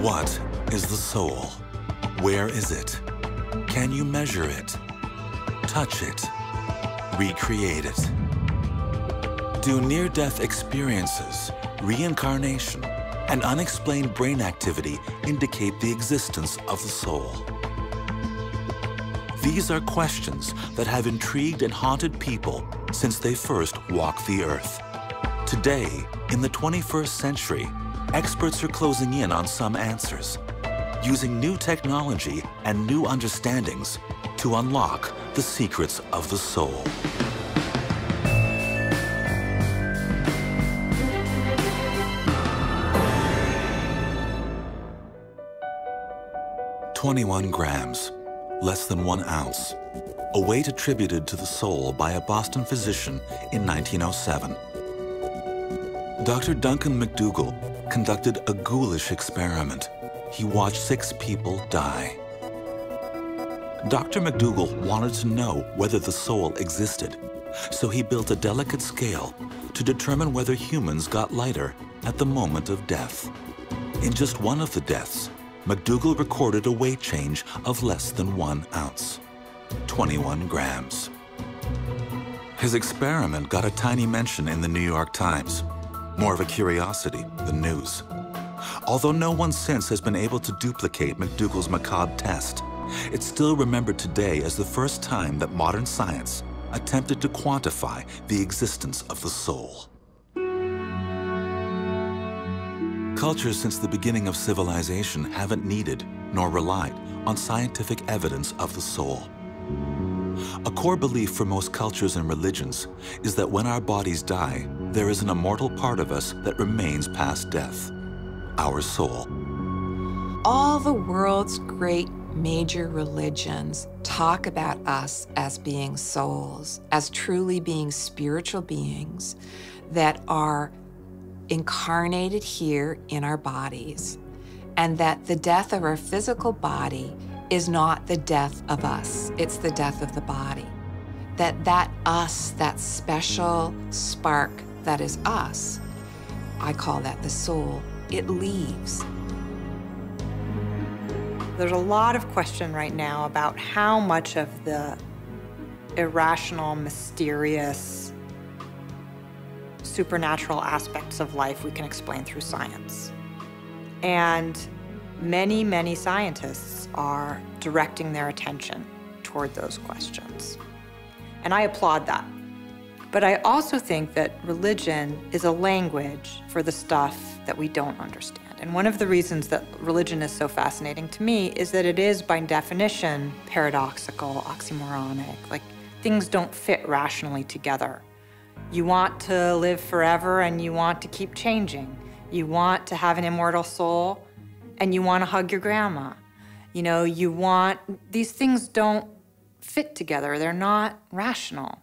What is the soul? Where is it? Can you measure it? Touch it? Recreate it? Do near-death experiences, reincarnation, and unexplained brain activity indicate the existence of the soul? These are questions that have intrigued and haunted people since they first walked the earth. Today, in the 21st century, experts are closing in on some answers, using new technology and new understandings to unlock the secrets of the soul. "21 grams, less than 1 ounce, a weight attributed to the soul by a Boston physician in 1907. Dr. Duncan McDougall conducted a ghoulish experiment. He watched 6 people die. Dr. McDougall wanted to know whether the soul existed, so he built a delicate scale to determine whether humans got lighter at the moment of death. In just one of the deaths, McDougall recorded a weight change of less than 1 ounce, 21 grams. His experiment got a tiny mention in the New York Times, more of a curiosity than news. Although no one since has been able to duplicate McDougall's macabre test, it's still remembered today as the first time that modern science attempted to quantify the existence of the soul. Cultures since the beginning of civilization haven't needed nor relied on scientific evidence of the soul. A core belief for most cultures and religions is that when our bodies die, there is an immortal part of us that remains past death, our soul. All the world's great major religions talk about us as being souls, as truly being spiritual beings that are incarnated here in our bodies, and that the death of our physical body is not the death of us, it's the death of the body. That us, that special spark that is us, I call that the soul, it leaves. There's a lot of question right now about how much of the irrational, mysterious, supernatural aspects of life we can explain through science. And many, many scientists are directing their attention toward those questions. And I applaud that. But I also think that religion is a language for the stuff that we don't understand. And one of the reasons that religion is so fascinating to me is that it is, by definition, paradoxical, oxymoronic. Like, things don't fit rationally together. You want to live forever and you want to keep changing. You want to have an immortal soul and you want to hug your grandma. You know, these things don't fit together. They're not rational.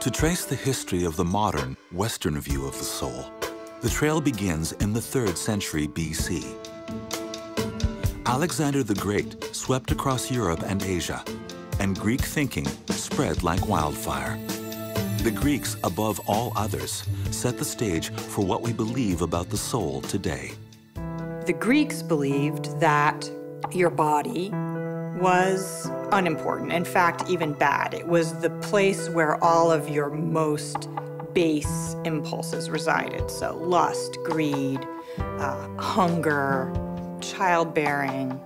To trace the history of the modern, Western view of the soul, the trail begins in the 3rd century BC. Alexander the Great swept across Europe and Asia, and Greek thinking spread like wildfire. The Greeks, above all others, set the stage for what we believe about the soul today. The Greeks believed that your body was unimportant, in fact, even bad. It was the place where all of your most base impulses resided. So lust, greed, hunger, childbearing,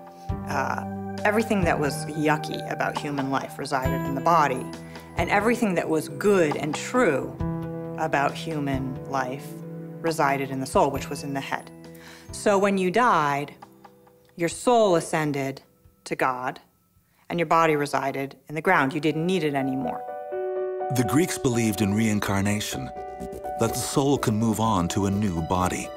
everything that was yucky about human life resided in the body. And everything that was good and true about human life resided in the soul, which was in the head. So when you died, your soul ascended to God, and your body resided in the ground. You didn't need it anymore. The Greeks believed in reincarnation, that the soul can move on to a new body.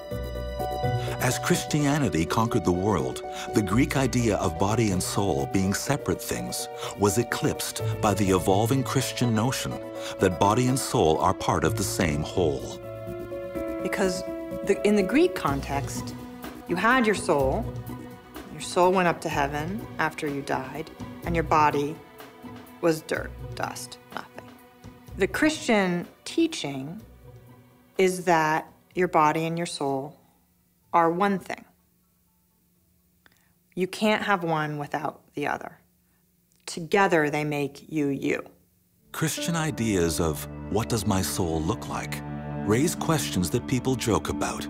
As Christianity conquered the world, the Greek idea of body and soul being separate things was eclipsed by the evolving Christian notion that body and soul are part of the same whole. Because in the Greek context, you had your soul went up to heaven after you died, and your body was dirt, dust, nothing. The Christian teaching is that your body and your soul are one thing. You can't have one without the other. Together, they make you, you. Christian ideas of what does my soul look like raise questions that people joke about.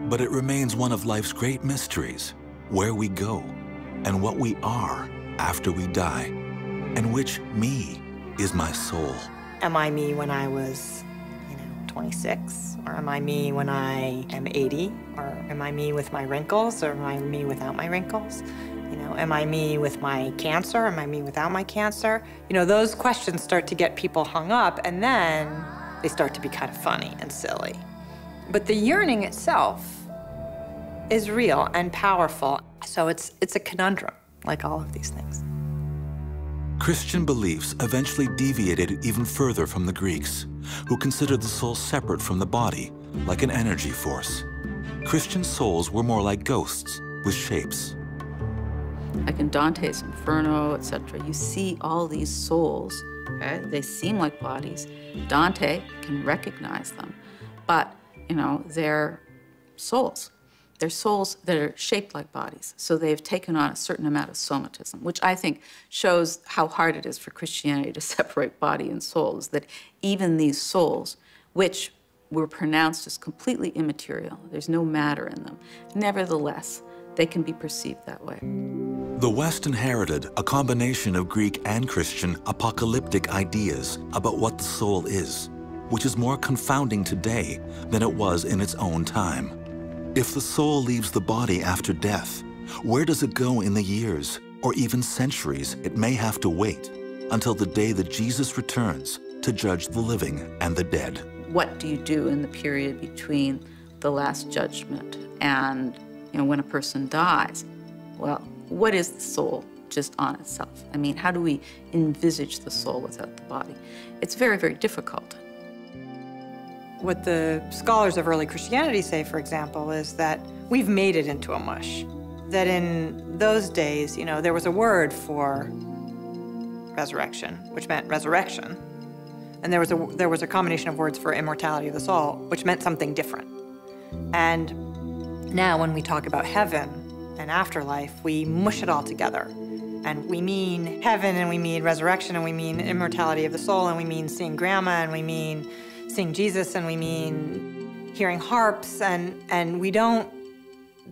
But it remains one of life's great mysteries, where we go and what we are after we die, and which me is my soul. Am I me when I was, 26? Or am I me when I am 80? Or am I me with my wrinkles? Or am I me without my wrinkles? Am I me with my cancer? Am I me without my cancer? Those questions start to get people hung up, and then they start to be kind of funny and silly. But the yearning itself is real and powerful. So it's a conundrum, like all of these things. Christian beliefs eventually deviated even further from the Greeks, who considered the soul separate from the body, like an energy force. Christian souls were more like ghosts, with shapes. Like in Dante's Inferno, etc., you see all these souls, okay? They seem like bodies. Dante can recognize them, but, they're souls. They're souls that are shaped like bodies, so they've taken on a certain amount of somatism, which I think shows how hard it is for Christianity to separate body and soul, is that even these souls, which were pronounced as completely immaterial, there's no matter in them, nevertheless, they can be perceived that way. The West inherited a combination of Greek and Christian apocalyptic ideas about what the soul is, which is more confounding today than it was in its own time. If the soul leaves the body after death, where does it go in the years, or even centuries it may have to wait until the day that Jesus returns to judge the living and the dead? What do you do in the period between the Last Judgment and when a person dies? Well, what is the soul just on itself? I mean, how do we envisage the soul without the body? It's very, very difficult. What the scholars of early Christianity say, for example, is that we've made it into a mush. That in those days, there was a word for resurrection, which meant resurrection. And there was a combination of words for immortality of the soul, which meant something different. And now when we talk about heaven and afterlife, we mush it all together. And we mean heaven, and we mean resurrection, and we mean immortality of the soul, and we mean seeing grandma, and we mean seeing Jesus, and we mean hearing harps, and we don't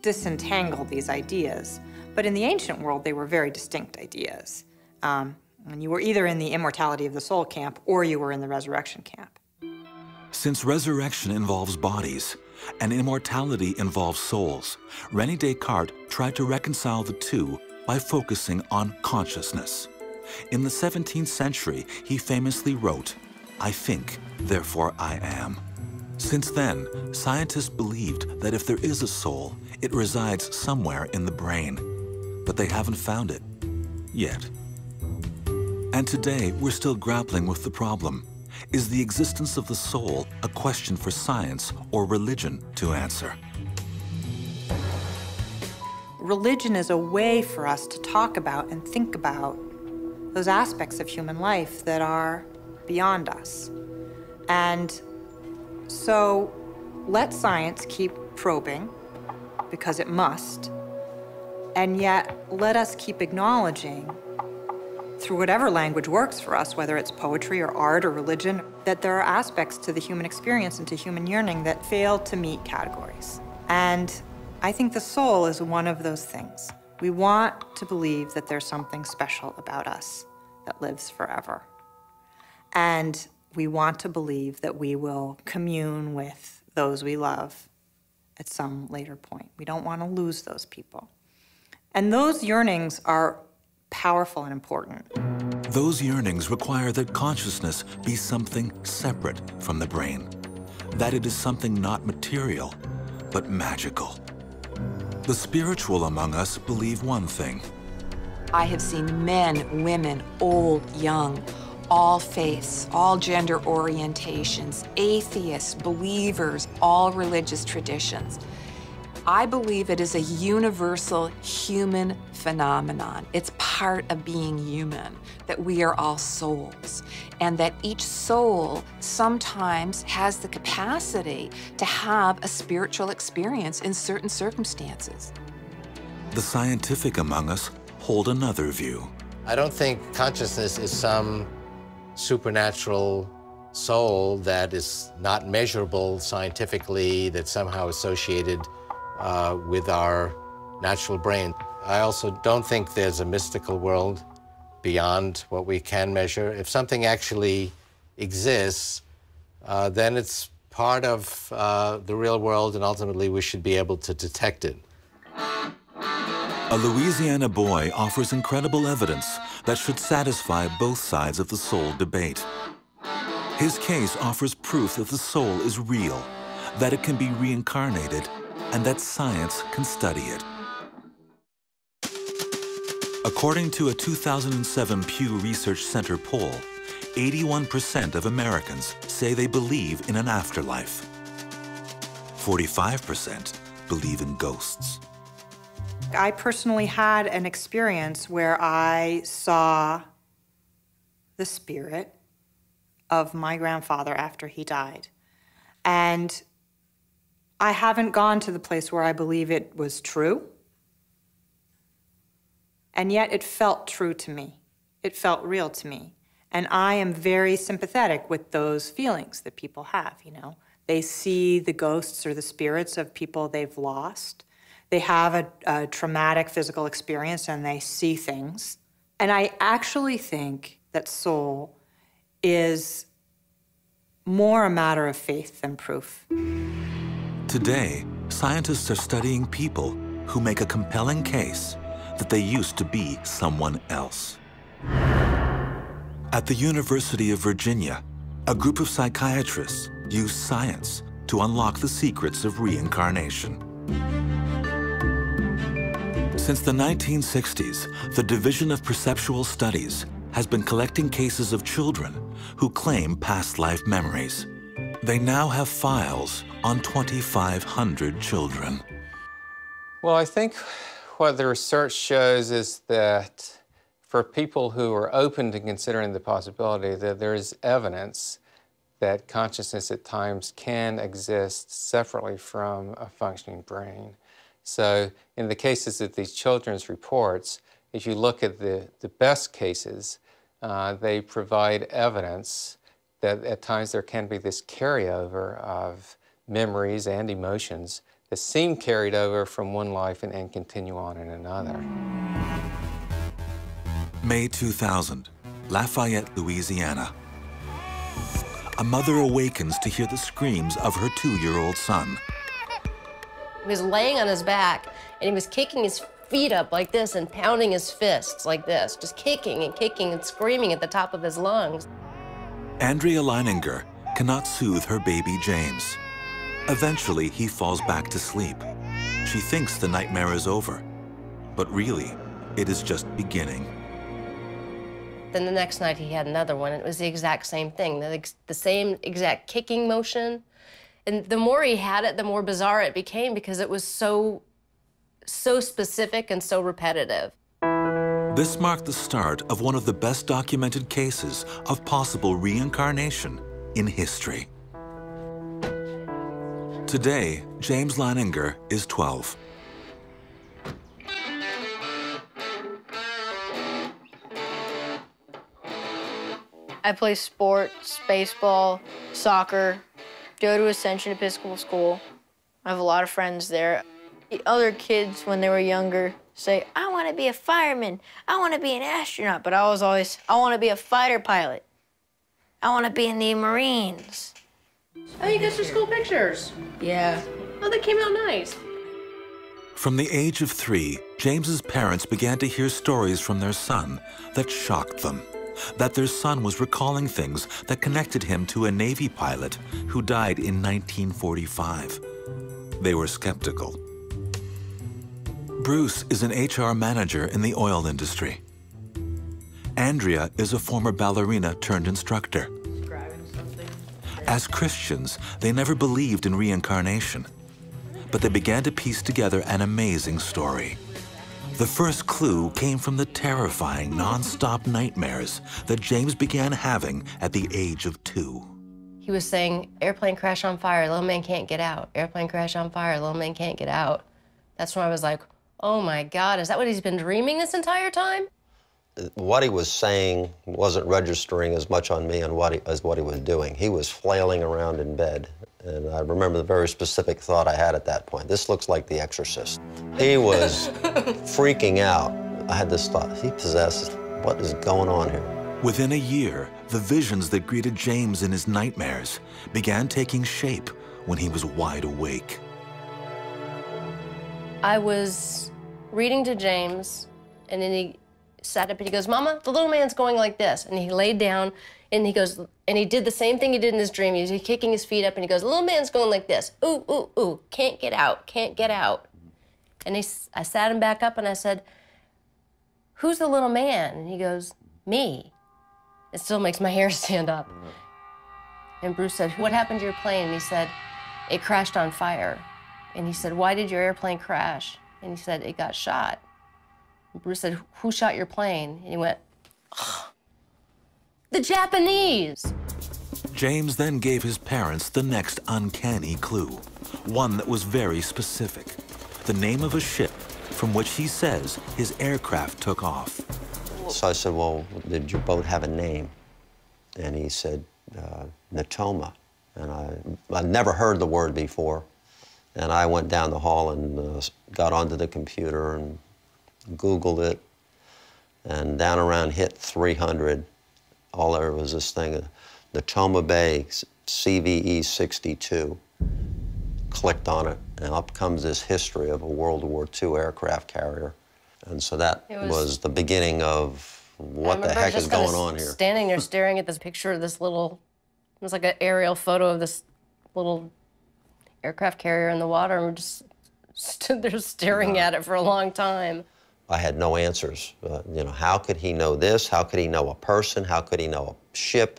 disentangle these ideas. But in the ancient world, they were very distinct ideas. And you were either in the immortality of the soul camp, or you were in the resurrection camp. Since resurrection involves bodies and immortality involves souls, René Descartes tried to reconcile the two by focusing on consciousness. In the 17th century, he famously wrote, "I think, therefore I am." Since then, scientists believed that if there is a soul, it resides somewhere in the brain, but they haven't found it yet. And today, we're still grappling with the problem. Is the existence of the soul a question for science or religion to answer? Religion is a way for us to talk about and think about those aspects of human life that are beyond us. And so let science keep probing, because it must, and yet let us keep acknowledging, through whatever language works for us, whether it's poetry or art or religion, that there are aspects to the human experience and to human yearning that fail to meet categories. And I think the soul is one of those things. We want to believe that there's something special about us that lives forever. And we want to believe that we will commune with those we love at some later point. We don't want to lose those people. And those yearnings are powerful and important. Those yearnings require that consciousness be something separate from the brain, that it is something not material, but magical. The spiritual among us believe one thing. I have seen men, women, old, young, all faiths, all gender orientations, atheists, believers, all religious traditions. I believe it is a universal human phenomenon. It's part of being human, that we are all souls, and that each soul sometimes has the capacity to have a spiritual experience in certain circumstances. The scientific among us hold another view. I don't think consciousness is some supernatural soul that is not measurable scientifically, that's somehow associated with our natural brain. I also don't think there's a mystical world beyond what we can measure. If something actually exists, then it's part of the real world, and ultimately we should be able to detect it. A Louisiana boy offers incredible evidence that should satisfy both sides of the soul debate. His case offers proof that the soul is real, that it can be reincarnated, and that science can study it. According to a 2007 Pew Research Center poll, 81% of Americans say they believe in an afterlife. 45% believe in ghosts. I personally had an experience where I saw the spirit of my grandfather after he died. And I haven't gone to the place where I believe it was true. And yet it felt true to me. It felt real to me. And I am very sympathetic with those feelings that people have, you know. They see the ghosts or the spirits of people they've lost. They have a traumatic physical experience and they see things. And I actually think that soul is more a matter of faith than proof. Today, scientists are studying people who make a compelling case that they used to be someone else. At the University of Virginia, a group of psychiatrists use science to unlock the secrets of reincarnation. Since the 1960s, the Division of Perceptual Studies has been collecting cases of children who claim past life memories. They now have files on 2,500 children. Well, I think what the research shows is that for people who are open to considering the possibility that there is evidence that consciousness at times can exist separately from a functioning brain. So in the cases of these children's reports, if you look at the best cases, they provide evidence that at times there can be this carryover of memories and emotions that seem carried over from one life and continue on in another. May 2000, Lafayette, Louisiana. A mother awakens to hear the screams of her 2-year-old son. He was laying on his back, and he was kicking his feet up like this and pounding his fists like this, just kicking and screaming at the top of his lungs. Andrea Leininger cannot soothe her baby James. Eventually, he falls back to sleep. She thinks the nightmare is over, but really, it is just beginning. Then the next night, he had another one, and it was the exact same thing, the same exact kicking motion. And the more he had it, the more bizarre it became because it was so specific and so repetitive. This marked the start of one of the best documented cases of possible reincarnation in history. Today, James Leininger is 12. I play sports, baseball, soccer, go to Ascension Episcopal School. I have a lot of friends there. The other kids, when they were younger, say, I want to be a fireman, I want to be an astronaut, but I was always, I want to be a fighter pilot. I want to be in the Marines. Oh, you got some school pictures. Yeah. Oh, they came out nice. From the age of 3, James's parents began to hear stories from their son that shocked them. That their son was recalling things that connected him to a Navy pilot who died in 1945. They were skeptical. Bruce is an HR manager in the oil industry. Andrea is a former ballerina turned instructor. As Christians, they never believed in reincarnation, but they began to piece together an amazing story. The first clue came from the terrifying, non-stop nightmares that James began having at the age of 2. He was saying, airplane crash on fire, little man can't get out. Airplane crash on fire, little man can't get out. That's when I was like, oh my God, is that what he's been dreaming this entire time? What he was saying wasn't registering as much on me as what he was doing. He was flailing around in bed. And I remember the very specific thought I had at that point. This looks like The Exorcist. He was freaking out. I had this thought, he possessed, what is going on here? Within a year, the visions that greeted James in his nightmares began taking shape when he was wide awake. I was reading to James, and then he sat up and he goes, Mama, the little man's going like this. And he laid down and he goes, and he did the same thing he did in his dream. He was kicking his feet up and he goes, the little man's going like this. Ooh, ooh, ooh, can't get out, can't get out. And I sat him back up and I said, who's the little man? And he goes, me. It still makes my hair stand up. And Bruce said, what happened to your plane? And he said, it crashed on fire. And he said, why did your airplane crash? And he said, it got shot. And Bruce said, who shot your plane? And he went, oh, the Japanese. James then gave his parents the next uncanny clue, one that was very specific, the name of a ship from which he says his aircraft took off. So I said, well, did your boat have a name? And he said, Natoma. And I'd never heard the word before. And I went down the hall and got onto the computer and Googled it. And down around hit 300, all there was this thing, Natoma Bay CVE 62. Clicked on it, and up comes this history of a World War II aircraft carrier. And so that was the beginning of what the heck is going on here. Standing there staring at this picture of this little, it was like an aerial photo of this little aircraft carrier in the water, and we just stood there staring at it for a long time. I had no answers. You know, how could he know this? How could he know a person? How could he know a ship?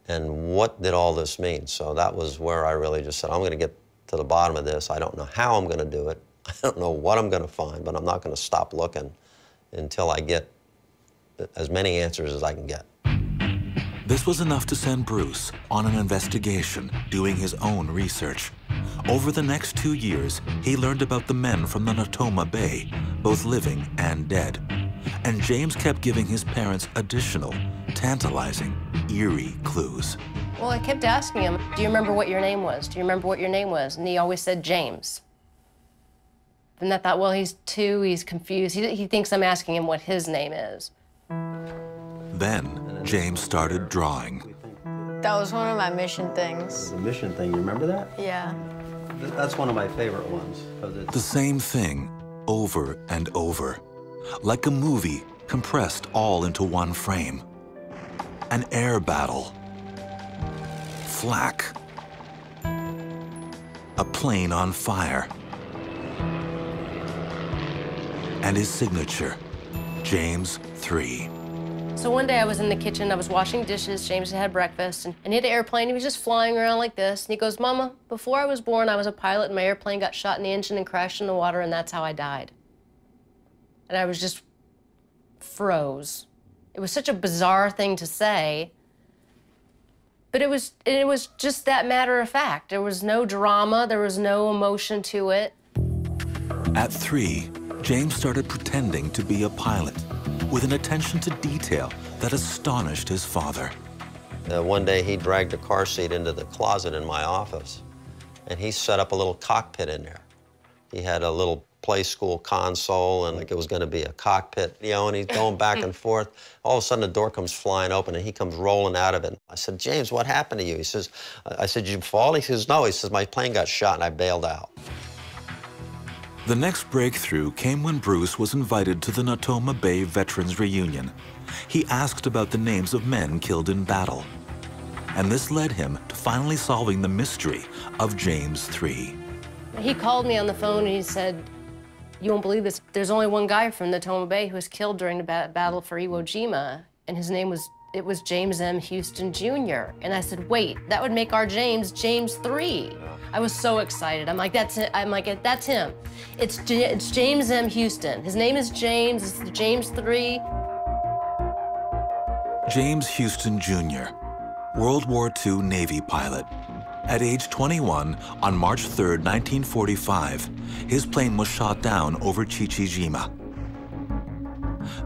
And what did all this mean? So that was where I really just said, I'm going to get to the bottom of this. I don't know how I'm going to do it. I don't know what I'm going to find, but I'm not going to stop looking until I get as many answers as I can get. This was enough to send Bruce on an investigation, doing his own research. Over the next 2 years, he learned about the men from the Natoma Bay, both living and dead. And James kept giving his parents additional, tantalizing, eerie clues. Well, I kept asking him, do you remember what your name was? Do you remember what your name was? And he always said James. And I thought, well, he's 2, he's confused. He thinks I'm asking him what his name is. Then James started drawing. That was one of my mission things. The mission thing, you remember that? Yeah. That's one of my favorite ones. The same thing over and over, like a movie compressed all into one frame. An air battle. Flak. A plane on fire. And his signature, James 3. So one day I was in the kitchen, I was washing dishes, James had breakfast, and he had an airplane, he was just flying around like this, and he goes, Mama, before I was born, I was a pilot, and my airplane got shot in the engine and crashed in the water, and that's how I died. And I was just froze. It was such a bizarre thing to say, but it was just that matter of fact. There was no drama, there was no emotion to it. At 3, James started pretending to be a pilot, with an attention to detail that astonished his father. One day he dragged a car seat into the closet in my office, and he set up a little cockpit in there. He had a little play school console, and like it was going to be a cockpit, you know, and he's going back and forth. All of a sudden, the door comes flying open, and he comes rolling out of it. I said, James, what happened to you? He says, I said, did you fall? He says, no. He says, my plane got shot, and I bailed out. The next breakthrough came when Bruce was invited to the Natoma Bay Veterans Reunion. He asked about the names of men killed in battle. And this led him to finally solving the mystery of James 3. He called me on the phone and he said, you won't believe this, there's only one guy from Natoma Bay who was killed during the battle for Iwo Jima, and his name was James M. Houston Jr. And I said, wait, that would make our James 3. I was so excited. I'm like, that's it. I'm like, that's him. It's James M. Houston. His name is James. It's James 3. James Houston Jr., World War II Navy pilot. At age 21, on March 3, 1945, his plane was shot down over Chichijima.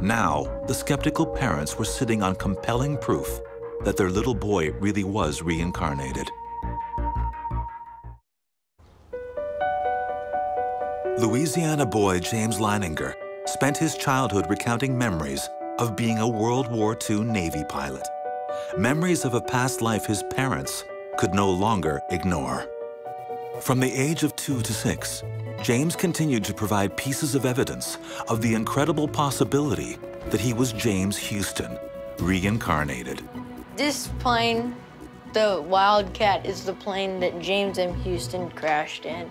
Now, the skeptical parents were sitting on compelling proof that their little boy really was reincarnated. Louisiana boy James Leininger spent his childhood recounting memories of being a World War II Navy pilot. Memories of a past life his parents could no longer ignore. From the age of 2 to 6, James continued to provide pieces of evidence of the incredible possibility that he was James Houston, reincarnated. This plane, the Wildcat, is the plane that James M. Houston crashed in.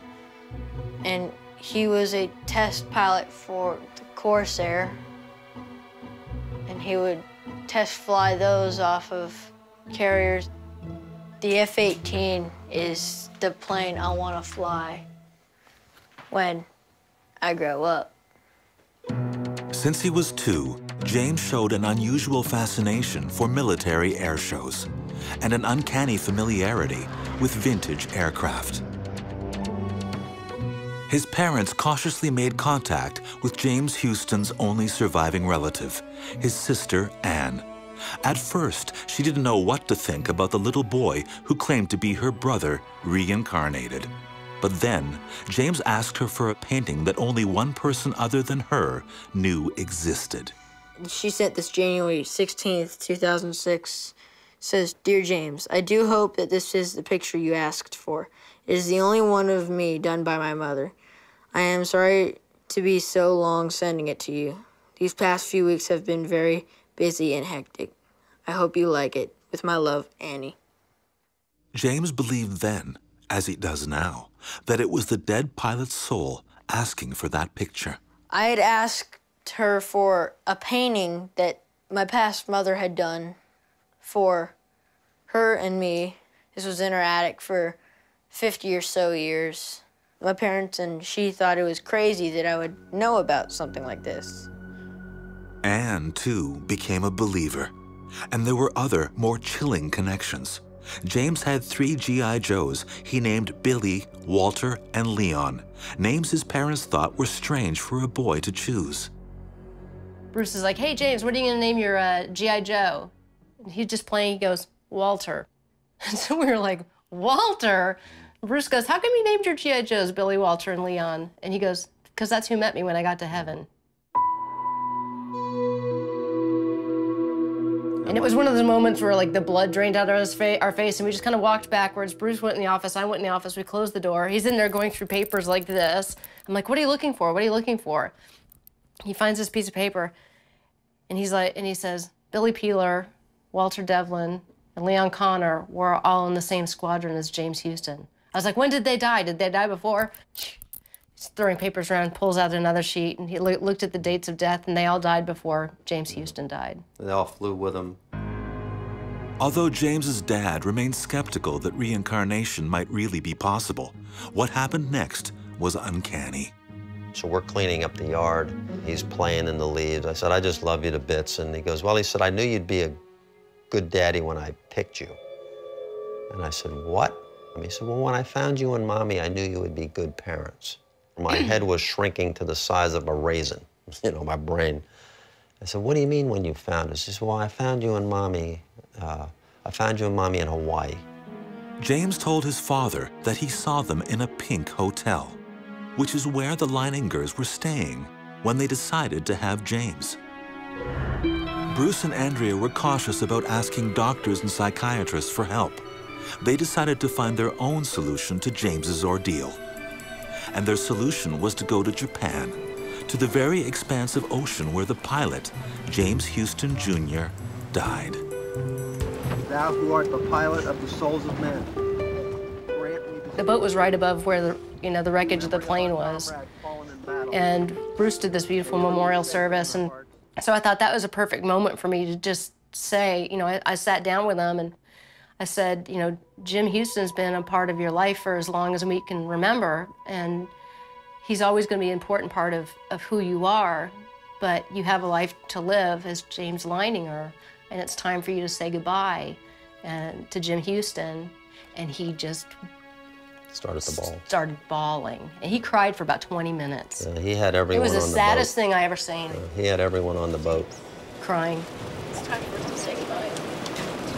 And he was a test pilot for the Corsair. And he would test fly those off of carriers. The F-18 is the plane I want to fly when I grow up. Since he was 2, James showed an unusual fascination for military air shows and an uncanny familiarity with vintage aircraft. His parents cautiously made contact with James Houston's only surviving relative, his sister, Anne. At first, she didn't know what to think about the little boy who claimed to be her brother, reincarnated. But then, James asked her for a painting that only one person other than her knew existed. She sent this January 16th, 2006. It says, "Dear James, I do hope that this is the picture you asked for. It is the only one of me done by my mother. I am sorry to be so long sending it to you. These past few weeks have been very busy and hectic. I hope you like it. With my love, Annie." James believed then, as he does now, that it was the dead pilot's soul asking for that picture. I had asked her for a painting that my past mother had done for her and me. This was in her attic for 50 or so years. My parents and she thought it was crazy that I would know about something like this. Anne, too, became a believer. And there were other, more chilling connections. James had 3 G.I. Joes he named Billy, Walter, and Leon, names his parents thought were strange for a boy to choose. Bruce is like, "Hey, James, what are you gonna name your G.I. Joe?" And he's just playing, he goes, "Walter." And so we were like, "Walter?" Bruce goes, "How come you named your G.I. Joes Billy, Walter, and Leon?" And he goes, "Because that's who met me when I got to heaven." And it was one of those moments where like the blood drained out of our face and we just kind of walked backwards. Bruce went in the office, I went in the office, we closed the door. He's in there going through papers like this. I'm like, "What are you looking for? What are you looking for?" He finds this piece of paper and he's like, and he says, "Billy Peeler, Walter Devlin, and Leon Connor were all in the same squadron as James Houston." I was like, "When did they die? Did they die before?" He's throwing papers around, pulls out another sheet, and he looked at the dates of death, and they all died before James Houston died. They all flew with him. Although James's dad remained skeptical that reincarnation might really be possible, what happened next was uncanny. So we're cleaning up the yard. He's playing in the leaves. I said, "I just love you to bits." And he goes, "Well," he said, "I knew you'd be a good daddy when I picked you." And I said, "What?" And he said, "Well, when I found you and Mommy, I knew you would be good parents." My head was shrinking to the size of a raisin, you know, my brain. I said, "What do you mean when you found us?" He said, "Well, I found you and Mommy in Hawaii." James told his father that he saw them in a pink hotel, which is where the Leiningers were staying when they decided to have James. Bruce and Andrea were cautious about asking doctors and psychiatrists for help. They decided to find their own solution to James's ordeal. And their solution was to go to Japan, to the very expansive ocean where the pilot, James Houston Jr., died. "Thou who art the pilot of the souls of men, grant me The boat was right above where the wreckage of the plane was. And Bruce did this beautiful memorial service. And so I thought that was a perfect moment for me to just say, I sat down with him and I said, Jim Houston's been a part of your life for as long as we can remember. And he's always going to be an important part of who you are. But you have a life to live as James Leininger. And it's time for you to say goodbye to Jim Houston. and he just Started the ball. started bawling. And he cried for about 20 minutes. He had It everyone was the on the saddest boat. thing I ever seen, He had everyone on the boat. crying. It's time for us to say goodbye.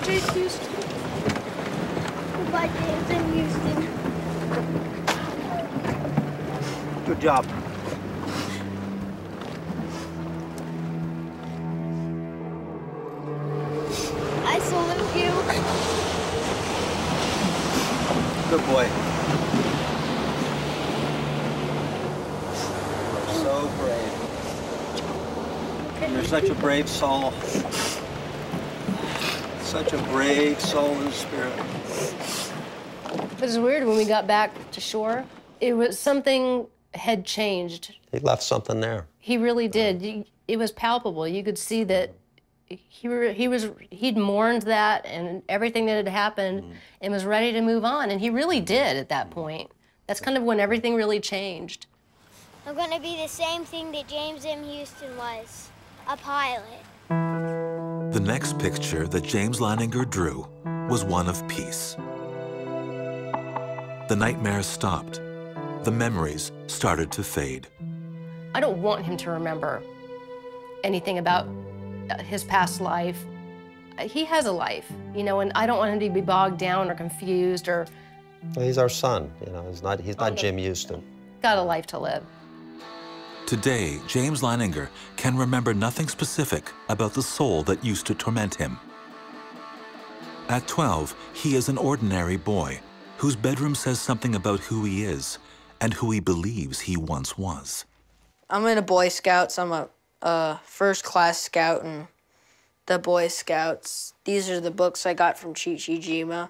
James Houston. Goodbye, James and Houston. Good job. I salute you. Good boy. You're so brave. You're such a brave soul. Such a brave soul and spirit. It was weird when we got back to shore. It was something had changed. He left something there. He really did. It was palpable. You could see that he'd mourned that and everything that had happened and was ready to move on. And he really did at that point. That's kind of when everything really changed. I'm gonna be the same thing that James M. Houston was, a pilot. The next picture that James Leininger drew was one of peace. The nightmares stopped. The memories started to fade. I don't want him to remember anything about his past life. He has a life, you know, and I don't want him to be bogged down or confused or... Well, he's our son, you know. He's not Jim Houston. Got a life to live. Today, James Leininger can remember nothing specific about the soul that used to torment him. At 12, he is an ordinary boy whose bedroom says something about who he is and who he believes he once was. I'm in a Boy Scouts. I'm a first-class scout in the Boy Scouts. These are the books I got from Chichijima.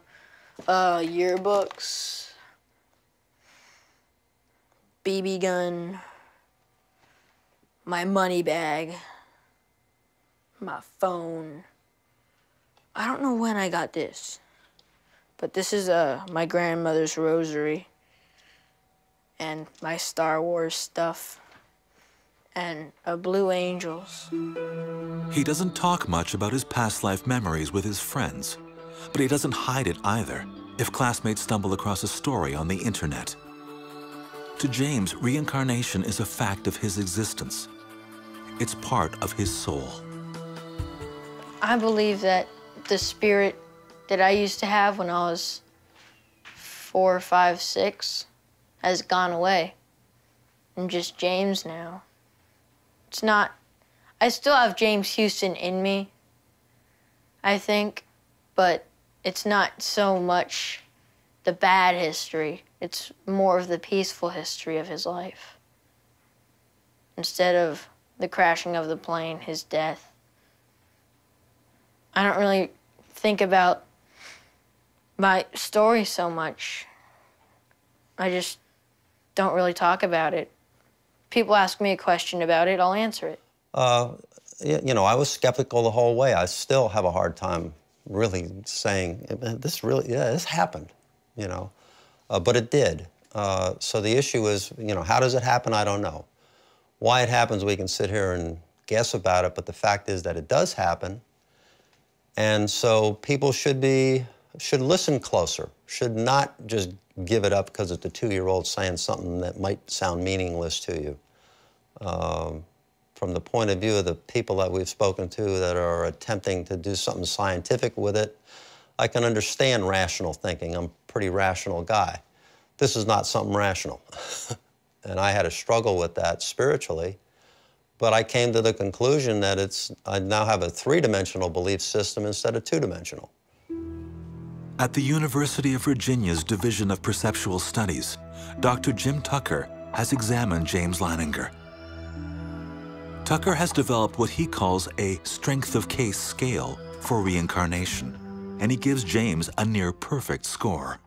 Yearbooks, BB gun, my money bag, my phone. I don't know when I got this, but this is my grandmother's rosary and my Star Wars stuff and Blue Angels. He doesn't talk much about his past life memories with his friends, but he doesn't hide it either if classmates stumble across a story on the internet. To James, reincarnation is a fact of his existence. It's part of his soul. I believe that the spirit that I used to have when I was 4, 5, 6 has gone away. I'm just James now. It's not, I still have James Houston in me, I think, but it's not so much the bad history. It's more of the peaceful history of his life. Instead of the crashing of the plane, his death. I don't really think about my story so much. I just don't really talk about it. People ask me a question about it, I'll answer it. You know, I was skeptical the whole way. I still have a hard time really saying, this happened, you know. But it did. So the issue is, you know, how does it happen? I don't know. Why it happens, we can sit here and guess about it, but the fact is that it does happen. And so people should listen closer, should not just give it up because it's a 2-year-old saying something that might sound meaningless to you. From the point of view of the people that we've spoken to that are attempting to do something scientific with it, I can understand rational thinking. I'm a pretty rational guy. This is not something rational. And I had a struggle with that spiritually, but I came to the conclusion that I now have a 3-dimensional belief system instead of 2-dimensional. At the University of Virginia's Division of Perceptual Studies, Dr. Jim Tucker has examined James Leininger. Tucker has developed what he calls a strength of case scale for reincarnation, and he gives James a near-perfect score.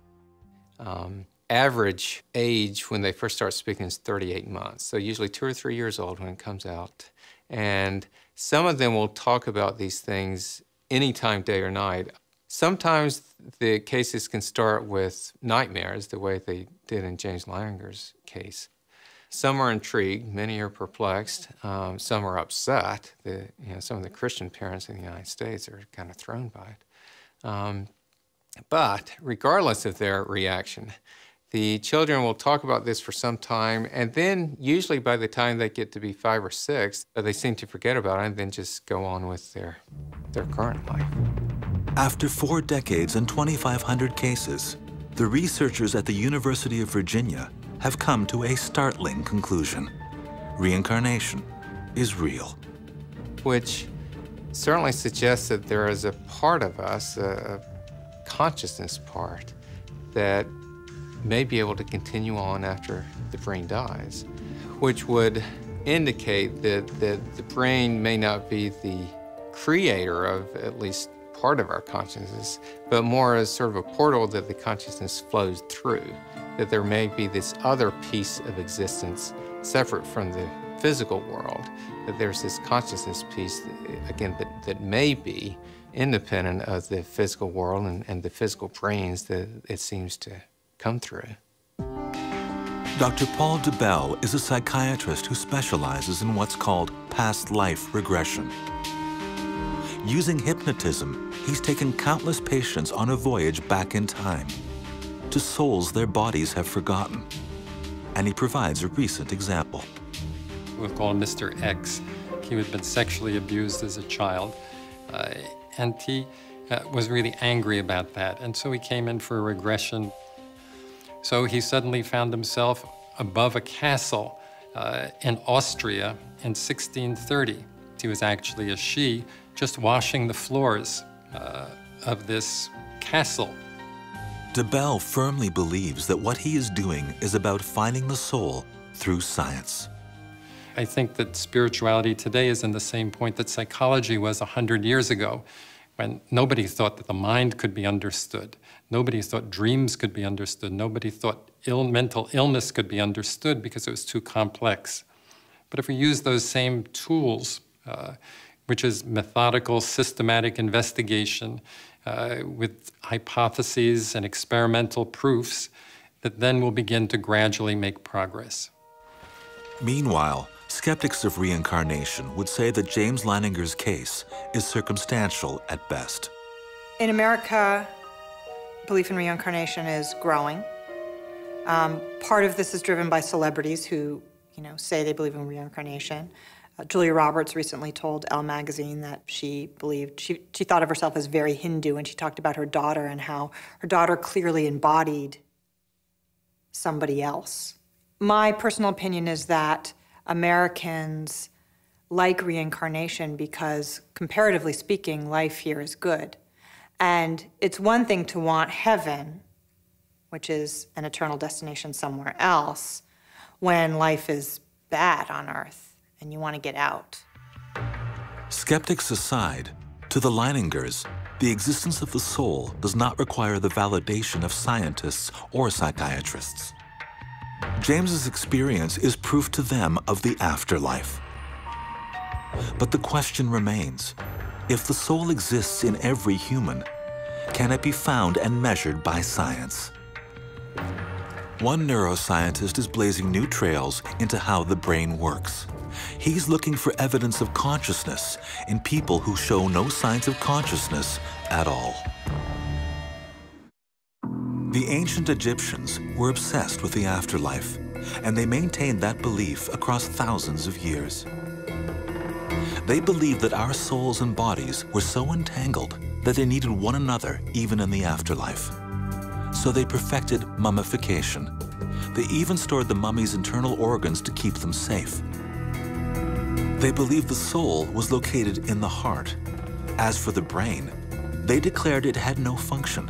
Average age when they first start speaking is 38 months, so usually 2 or 3 years old when it comes out. And some of them will talk about these things anytime, day or night. Sometimes the cases can start with nightmares, the way they did in James Leininger's case. Some are intrigued, many are perplexed, some are upset. Some of the Christian parents in the United States are kind of thrown by it. But regardless of their reaction, the children will talk about this for some time, and then usually by the time they get to be 5 or 6, they seem to forget about it and then just go on with their current life. After 4 decades and 2,500 cases, the researchers at the University of Virginia have come to a startling conclusion. Reincarnation is real. Which certainly suggests that there is a part of us, a consciousness part, that may be able to continue on after the brain dies, which would indicate that the brain may not be the creator of at least part of our consciousness, but more as sort of a portal that the consciousness flows through, that there may be this other piece of existence separate from the physical world, that there's this consciousness piece, again, that may be independent of the physical world and the physical brains that it seems to come through. Dr. Paul DeBell is a psychiatrist who specializes in what's called past life regression. Using hypnotism, he's taken countless patients on a voyage back in time to souls their bodies have forgotten. And he provides a recent example. We'll call him Mr. X. He had been sexually abused as a child, and he was really angry about that. And so he came in for a regression. So he suddenly found himself above a castle in Austria in 1630. He was actually a she, just washing the floors of this castle. DeBell firmly believes that what he is doing is about finding the soul through science. I think that spirituality today is in the same point that psychology was 100 years ago, when nobody thought that the mind could be understood. Nobody thought dreams could be understood. Nobody thought mental illness could be understood because it was too complex. But if we use those same tools, which is methodical, systematic investigation with hypotheses and experimental proofs, that then we'll begin to gradually make progress. Meanwhile, skeptics of reincarnation would say that James Leininger's case is circumstantial at best. In America, belief in reincarnation is growing. Part of this is driven by celebrities who, say they believe in reincarnation. Julia Roberts recently told Elle magazine that she thought of herself as very Hindu, and she talked about her daughter and how her daughter clearly embodied somebody else. My personal opinion is that Americans like reincarnation because, comparatively speaking, life here is good. And it's one thing to want heaven, which is an eternal destination somewhere else, when life is bad on Earth and you want to get out. Skeptics aside, to the Leiningers, the existence of the soul does not require the validation of scientists or psychiatrists. James's experience is proof to them of the afterlife. But the question remains, if the soul exists in every human, can it be found and measured by science? One neuroscientist is blazing new trails into how the brain works. He's looking for evidence of consciousness in people who show no signs of consciousness at all. The ancient Egyptians were obsessed with the afterlife, and they maintained that belief across thousands of years. They believed that our souls and bodies were so entangled that they needed one another even in the afterlife. So they perfected mummification. They even stored the mummy's internal organs to keep them safe. They believed the soul was located in the heart. As for the brain, they declared it had no function,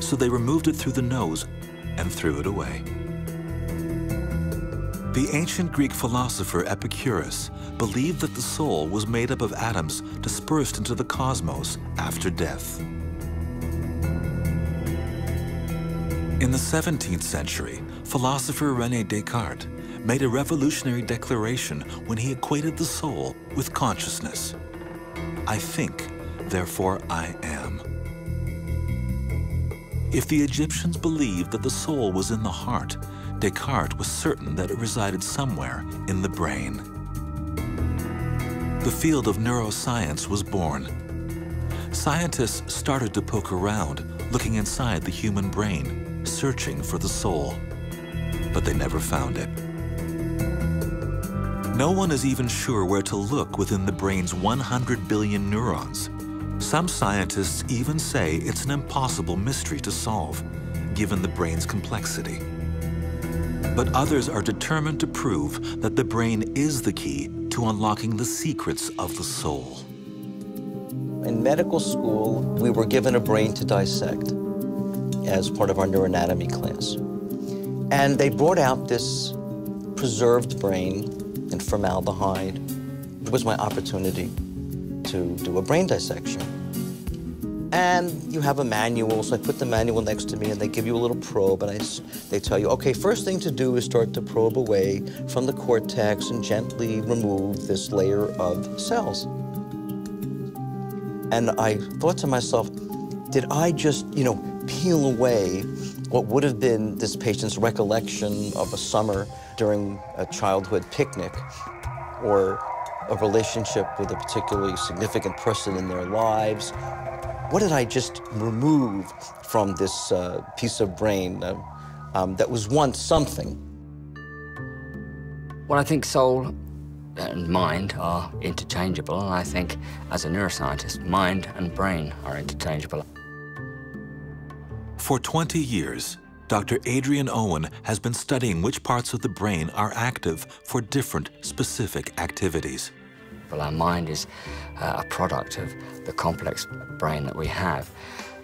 so they removed it through the nose and threw it away. The ancient Greek philosopher Epicurus believed that the soul was made up of atoms dispersed into the cosmos after death. In the 17th century, philosopher René Descartes made a revolutionary declaration when he equated the soul with consciousness. I think, therefore I am. If the Egyptians believed that the soul was in the heart, Descartes was certain that it resided somewhere in the brain. The field of neuroscience was born. Scientists started to poke around, looking inside the human brain, searching for the soul. But they never found it. No one is even sure where to look within the brain's 100 billion neurons. Some scientists even say it's an impossible mystery to solve, given the brain's complexity. But others are determined to prove that the brain is the key to unlocking the secrets of the soul. In medical school, we were given a brain to dissect as part of our neuroanatomy class. And they brought out this preserved brain in formaldehyde. It was my opportunity to do a brain dissection. And you have a manual, so I put the manual next to me and they give you a little probe and they tell you, okay, first thing to do is start to probe away from the cortex and gently remove this layer of cells. And I thought to myself, did I just, peel away what would have been this patient's recollection of a summer during a childhood picnic or a relationship with a particularly significant person in their lives? What did I just remove from this piece of brain that was once something? Well, I think soul and mind are interchangeable, and I think, as a neuroscientist, mind and brain are interchangeable. For 20 years, Dr. Adrian Owen has been studying which parts of the brain are active for different specific activities. Well, our mind is a product of the complex brain that we have.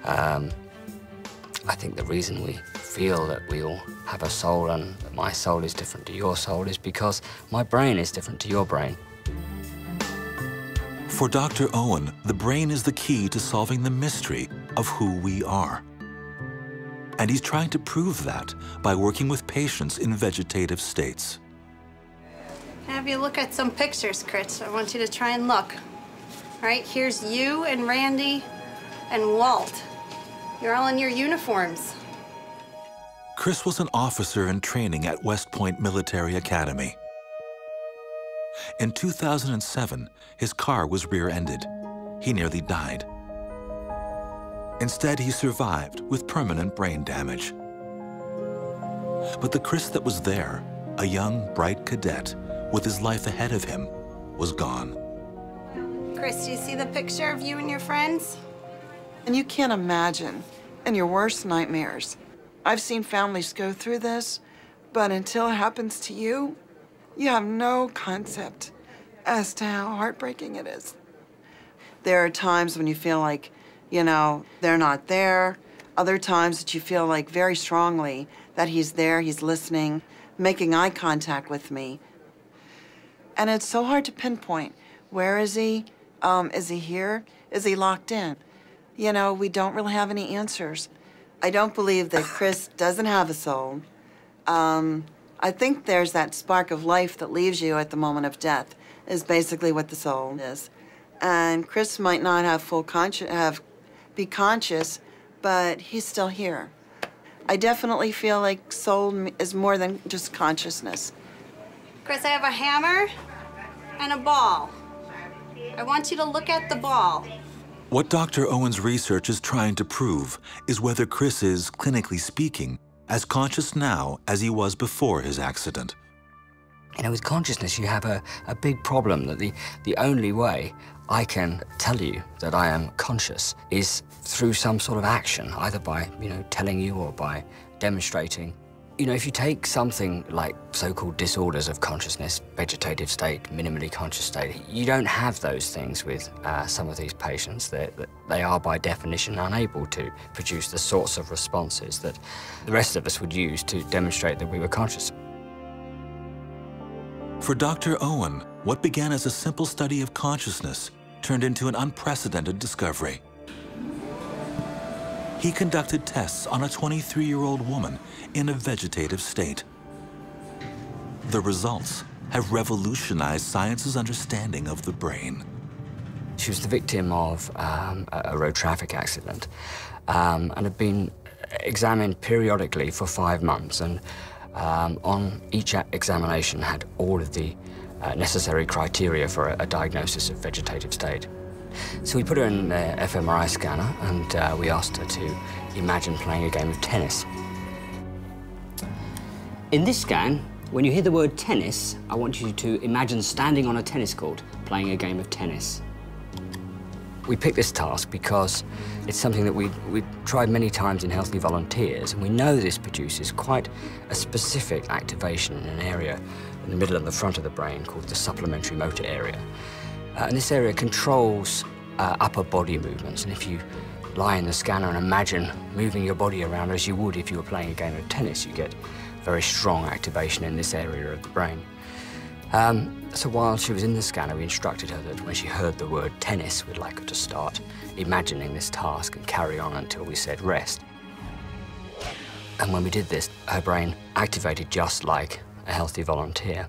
I think the reason we feel that we all have a soul and that my soul is different to your soul is because my brain is different to your brain. For Dr. Owen, the brain is the key to solving the mystery of who we are. And he's trying to prove that by working with patients in vegetative states. Have you look at some pictures, Chris. I want you to try and look. All right, here's you and Randy and Walt. You're all in your uniforms. Chris was an officer in training at West Point Military Academy. In 2007, his car was rear-ended. He nearly died. Instead, he survived with permanent brain damage. But the Chris that was there, a young, bright cadet with his life ahead of him, was gone. Chris, do you see the picture of you and your friends? And you can't imagine in your worst nightmares. I've seen families go through this, but until it happens to you, you have no concept as to how heartbreaking it is. There are times when you feel like, they're not there. Other times that you feel like very strongly that he's there, he's listening, making eye contact with me. And it's so hard to pinpoint. Where is he? Is he here? Is he locked in? We don't really have any answers. I don't believe that Chris doesn't have a soul. I think there's that spark of life that leaves you at the moment of death is basically what the soul is. And Chris might not have be conscious, but he's still here. I definitely feel like soul is more than just consciousness. Chris, I have a hammer and a ball. I want you to look at the ball. What Dr. Owen's research is trying to prove is whether Chris is, clinically speaking, as conscious now as he was before his accident. With consciousness, you have a big problem that the only way I can tell you that I am conscious is through some sort of action, either by, telling you or by demonstrating. If you take something like so-called disorders of consciousness, vegetative state, minimally conscious state, you don't have those things with some of these patients. They are, by definition, unable to produce the sorts of responses that the rest of us would use to demonstrate that we were conscious. For Dr. Owen, what began as a simple study of consciousness turned into an unprecedented discovery. He conducted tests on a 23-year-old woman in a vegetative state. The results have revolutionized science's understanding of the brain. She was the victim of a road traffic accident and had been examined periodically for 5 months, and on each examination had all of the necessary criteria for a diagnosis of vegetative state. So we put her in an fMRI scanner and we asked her to imagine playing a game of tennis. In this scan, when you hear the word tennis, I want you to imagine standing on a tennis court playing a game of tennis. We picked this task because it's something that we tried many times in healthy volunteers, and we know this produces quite a specific activation in an area in the middle of the front of the brain called the supplementary motor area. And this area controls upper body movements, and if you lie in the scanner and imagine moving your body around as you would if you were playing a game of tennis, you get very strong activation in this area of the brain. So while she was in the scanner, we instructed her that when she heard the word tennis, we'd like her to start imagining this task and carry on until we said rest. And when we did this, her brain activated just like a healthy volunteer.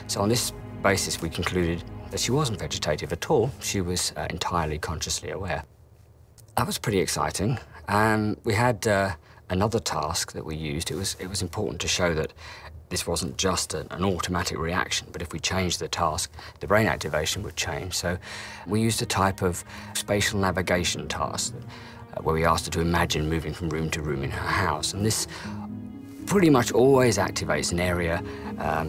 So on this basis, we concluded that she wasn't vegetative at all. She was entirely consciously aware. That was pretty exciting. We had another task that we used. It was important to show that this wasn't just an automatic reaction, but if we changed the task, the brain activation would change. So we used a type of spatial navigation task where we asked her to imagine moving from room to room in her house. And this pretty much always activates an area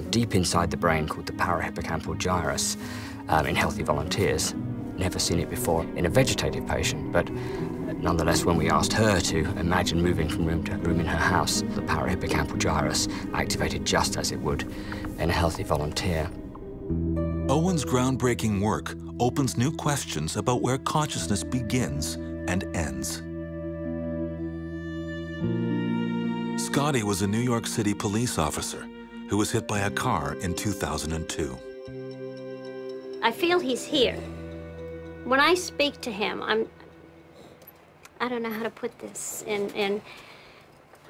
deep inside the brain called the parahippocampal gyrus in healthy volunteers. Never seen it before in a vegetative patient, but nonetheless, when we asked her to imagine moving from room to room in her house, the parahippocampal gyrus activated just as it would in a healthy volunteer. Owen's groundbreaking work opens new questions about where consciousness begins and ends. Scotty was a New York City police officer who was hit by a car in 2002. I feel he's here. When I speak to him, I don't know how to put this,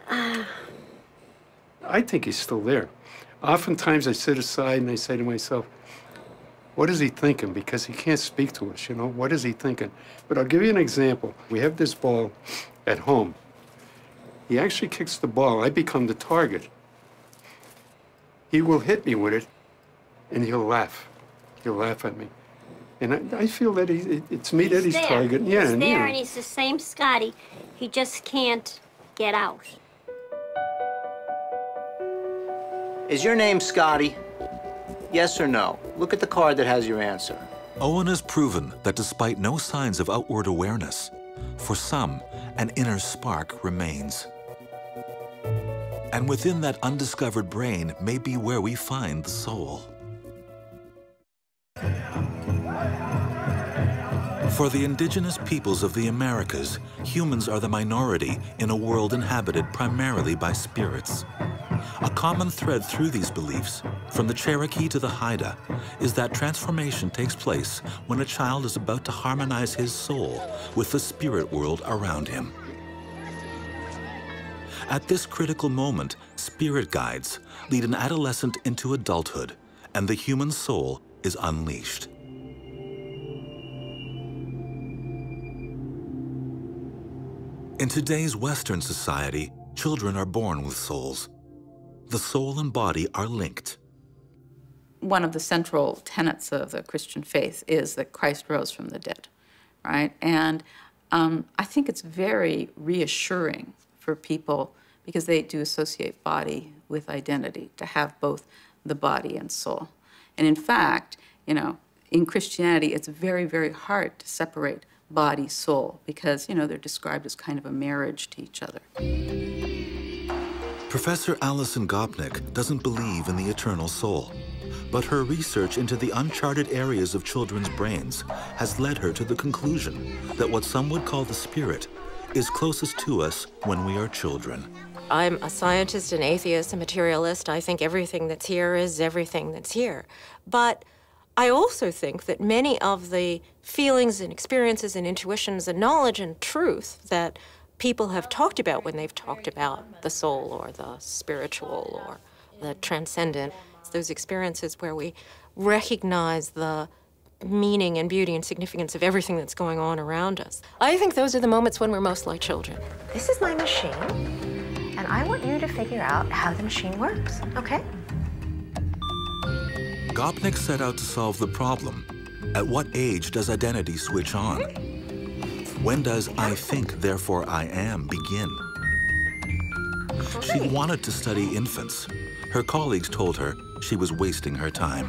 I think he's still there. Oftentimes I sit aside and I say to myself, what is he thinking? Because he can't speak to us, you know? What is he thinking? But I'll give you an example. We have this ball at home. He actually kicks the ball. I become the target. He will hit me with it, and he'll laugh. He'll laugh at me. And I feel that it's me that he's targeting. Yeah, he's there, and he's the same Scotty. He just can't get out. Is your name Scotty? Yes or no? Look at the card that has your answer. Owen has proven that despite no signs of outward awareness, for some, an inner spark remains. And within that undiscovered brain may be where we find the soul. For the indigenous peoples of the Americas, humans are the minority in a world inhabited primarily by spirits. A common thread through these beliefs, from the Cherokee to the Haida, is that transformation takes place when a child is about to harmonize his soul with the spirit world around him. At this critical moment, spirit guides lead an adolescent into adulthood, and the human soul is unleashed. In today's Western society, children are born with souls. The soul and body are linked. One of the central tenets of the Christian faith is that Christ rose from the dead, right? And I think it's very reassuring for people because they do associate body with identity, to have both the body and soul. And in fact, you know, in Christianity, it's very, very hard to separate body, soul, because, you know, they're described as kind of a marriage to each other. Professor Alison Gopnik doesn't believe in the eternal soul, but her research into the uncharted areas of children's brains has led her to the conclusion that what some would call the spirit is closest to us when we are children. I'm a scientist, an atheist, a materialist. I think everything that's here is everything that's here. But I also think that many of the feelings and experiences and intuitions and knowledge and truth that people have talked about when they've talked about the soul or the spiritual or the transcendent, those experiences where we recognize the meaning and beauty and significance of everything that's going on around us. I think those are the moments when we're most like children. This is my machine, and I want you to figure out how the machine works, okay? Gopnik set out to solve the problem. At what age does identity switch on? When does I think, therefore I am begin? She wanted to study infants. Her colleagues told her she was wasting her time.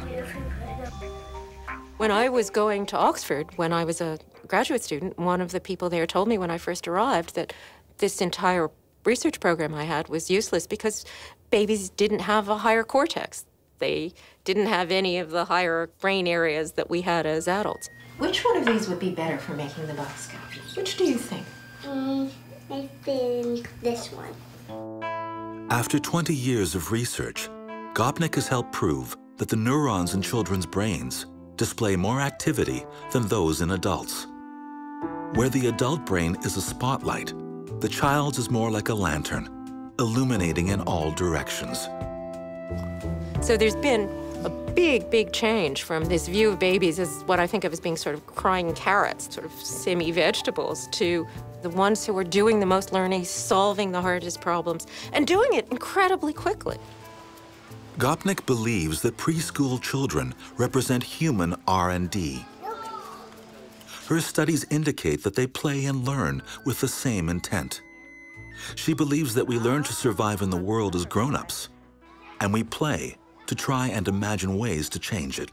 When I was going to Oxford, when I was a graduate student, one of the people there told me when I first arrived that this entire research program I had was useless because babies didn't have a higher cortex. They didn't have any of the higher brain areas that we had as adults. Which one of these would be better for making the box go? Which do you think? I think this one. After 20 years of research, Gopnik has helped prove that the neurons in children's brains display more activity than those in adults. Where the adult brain is a spotlight, the child's is more like a lantern, illuminating in all directions. So there's been a big, big change from this view of babies as what I think of as being sort of crying carrots, sort of semi-vegetables, to the ones who are doing the most learning, solving the hardest problems, and doing it incredibly quickly. Gopnik believes that preschool children represent human R&D. Her studies indicate that they play and learn with the same intent. She believes that we learn to survive in the world as grown-ups, and we play to try and imagine ways to change it.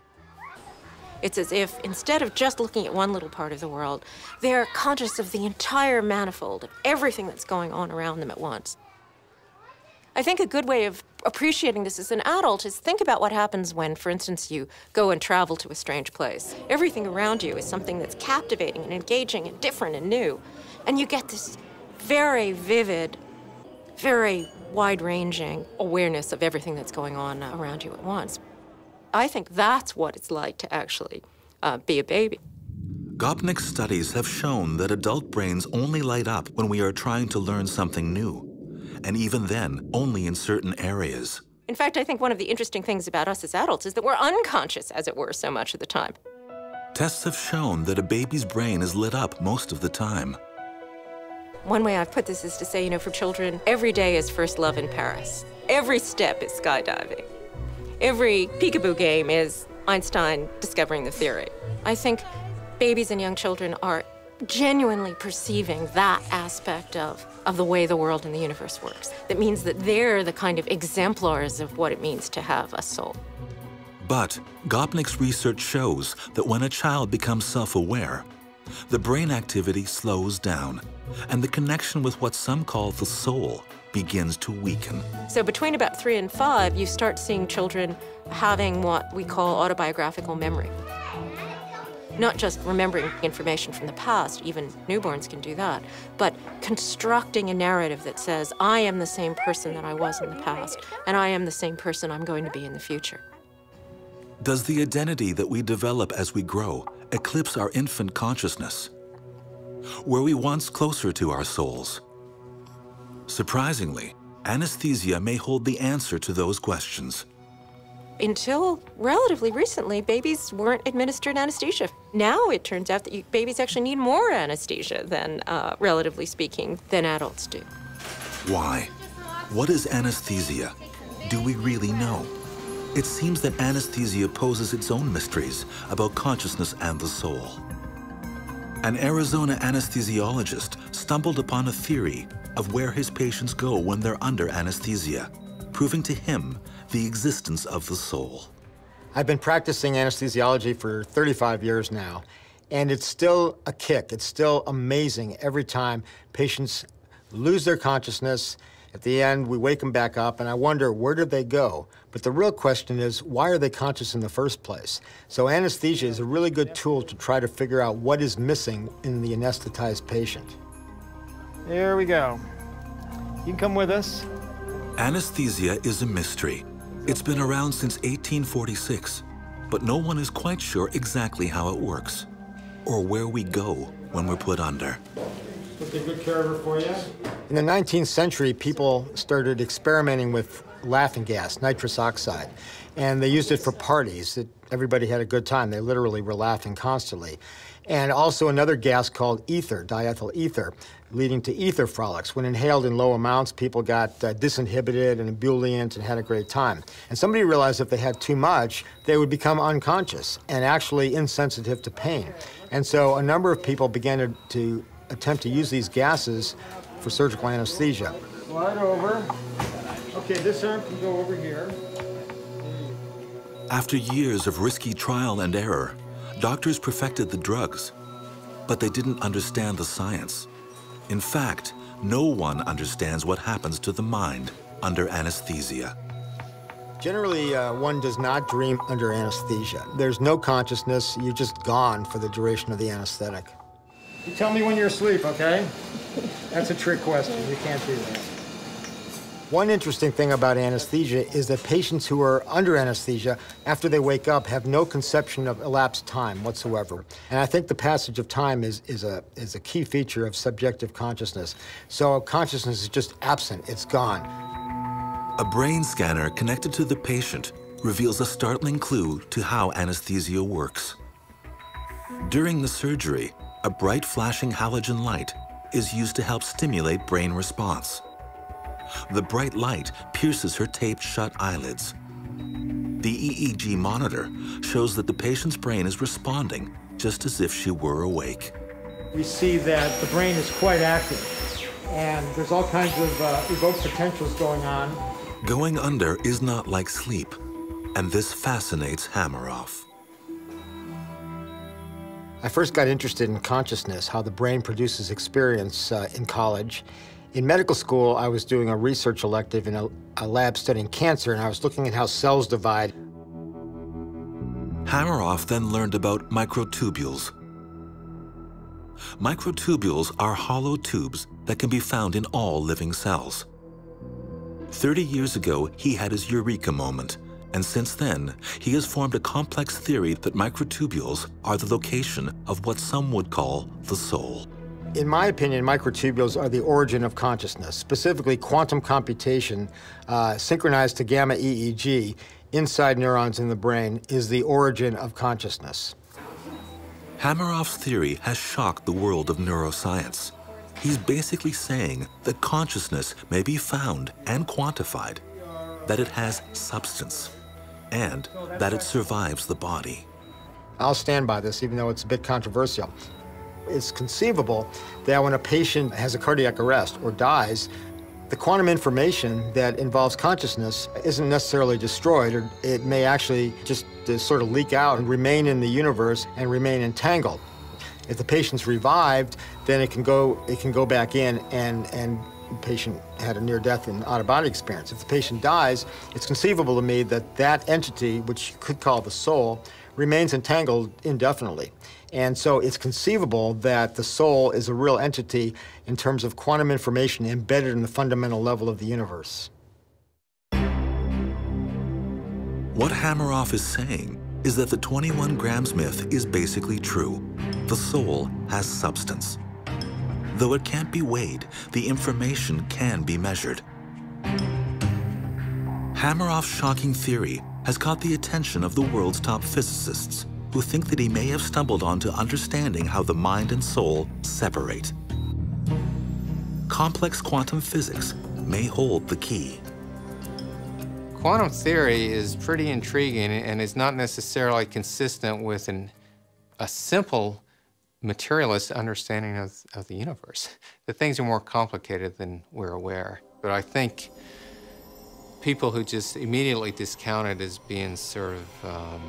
It's as if, instead of just looking at one little part of the world, they're conscious of the entire manifold of everything that's going on around them at once. I think a good way of appreciating this as an adult is think about what happens when, for instance, you go and travel to a strange place. Everything around you is something that's captivating and engaging and different and new. And you get this very vivid, very wide-ranging awareness of everything that's going on around you at once. I think that's what it's like to actually be a baby. Gopnik's studies have shown that adult brains only light up when we are trying to learn something new, and even then, only in certain areas. In fact, I think one of the interesting things about us as adults is that we're unconscious, as it were, so much of the time. Tests have shown that a baby's brain is lit up most of the time. One way I've put this is to say, you know, for children, every day is first love in Paris. Every step is skydiving. Every peekaboo game is Einstein discovering the theory. I think babies and young children are genuinely perceiving that aspect of the way the world and the universe works. That means that they're the kind of exemplars of what it means to have a soul. But Gopnik's research shows that when a child becomes self-aware, the brain activity slows down, and the connection with what some call the soul begins to weaken. So between about 3 and 5, you start seeing children having what we call autobiographical memory. Not just remembering information from the past, even newborns can do that, but constructing a narrative that says, I am the same person that I was in the past, and I am the same person I'm going to be in the future. Does the identity that we develop as we grow eclipse our infant consciousness? Were we once closer to our souls? Surprisingly, anesthesia may hold the answer to those questions. Until relatively recently, babies weren't administered anesthesia. Now it turns out that babies actually need more anesthesia than, relatively speaking, than adults do. Why? What is anesthesia? Do we really know? It seems that anesthesia poses its own mysteries about consciousness and the soul. An Arizona anesthesiologist stumbled upon a theory of where his patients go when they're under anesthesia, proving to him the existence of the soul. I've been practicing anesthesiology for 35 years now, and it's still a kick. It's still amazing every time patients lose their consciousness. At the end, we wake them back up, and I wonder, where did they go? But the real question is, why are they conscious in the first place? So anesthesia is a really good tool to try to figure out what is missing in the anesthetized patient. There we go. You can come with us. Anesthesia is a mystery. It's been around since 1846, but no one is quite sure exactly how it works or where we go when we're put under. We'll take good care of her for you. In the 19th century, people started experimenting with laughing gas, nitrous oxide, and they used it for parties. Everybody had a good time. They literally were laughing constantly. And also another gas called ether, diethyl ether, leading to ether frolics. When inhaled in low amounts, people got disinhibited and ebullient and had a great time. And somebody realized if they had too much, they would become unconscious and actually insensitive to pain. And so a number of people began to attempt to use these gases for surgical anesthesia. Slide over. Okay, this arm can go over here. After years of risky trial and error, doctors perfected the drugs, but they didn't understand the science. In fact, no one understands what happens to the mind under anesthesia. Generally, one does not dream under anesthesia. There's no consciousness. You're just gone for the duration of the anesthetic. You tell me when you're asleep, okay? That's a trick question. You can't do that. One interesting thing about anesthesia is that patients who are under anesthesia, after they wake up, have no conception of elapsed time whatsoever. And I think the passage of time is a key feature of subjective consciousness. So consciousness is just absent. It's gone. A brain scanner connected to the patient reveals a startling clue to how anesthesia works. During the surgery, a bright flashing halogen light is used to help stimulate brain response. The bright light pierces her taped shut eyelids. The EEG monitor shows that the patient's brain is responding just as if she were awake. We see that the brain is quite active, and there's all kinds of evoked potentials going on. Going under is not like sleep, and this fascinates Hammeroff. I first got interested in consciousness, how the brain produces experience in college. In medical school, I was doing a research elective in a lab studying cancer, and I was looking at how cells divide. Hammeroff then learned about microtubules. Microtubules are hollow tubes that can be found in all living cells. 30 years ago, he had his eureka moment, and since then, he has formed a complex theory that microtubules are the location of what some would call the soul. In my opinion, microtubules are the origin of consciousness, specifically quantum computation synchronized to gamma EEG inside neurons in the brain is the origin of consciousness. Hammeroff's theory has shocked the world of neuroscience. He's basically saying that consciousness may be found and quantified, that it has substance, and that it survives the body. I'll stand by this, even though it's a bit controversial. It's conceivable that when a patient has a cardiac arrest or dies, the quantum information that involves consciousness isn't necessarily destroyed, or it may actually just sort of leak out and remain in the universe and remain entangled. If the patient's revived, then it can go back in and the patient had a near-death and out-of-body experience. If the patient dies, it's conceivable to me that that entity, which you could call the soul, remains entangled indefinitely. And so it's conceivable that the soul is a real entity in terms of quantum information embedded in the fundamental level of the universe. What Hammeroff is saying is that the 21 grams myth is basically true. The soul has substance. Though it can't be weighed, the information can be measured. Hammeroff's shocking theory has caught the attention of the world's top physicists, who think that he may have stumbled onto understanding how the mind and soul separate. Complex quantum physics may hold the key. Quantum theory is pretty intriguing and is not necessarily consistent with a simple materialist understanding of the universe. The things are more complicated than we're aware. But I think people who just immediately discount it as being sort of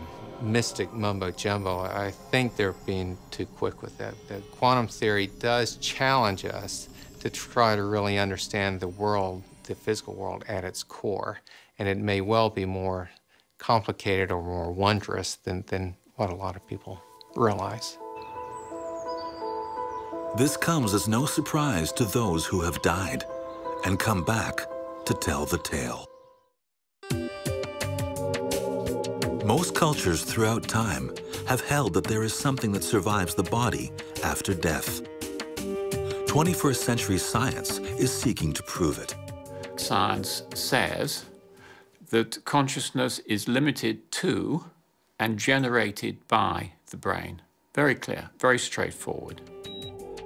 mystic mumbo-jumbo, I think they're being too quick with that. The quantum theory does challenge us to try to really understand the world, the physical world at its core, and it may well be more complicated or more wondrous than what a lot of people realize. This comes as no surprise to those who have died and come back to tell the tale. Most cultures throughout time have held that there is something that survives the body after death. 21st century science is seeking to prove it. Science says that consciousness is limited to and generated by the brain. Very clear, very straightforward.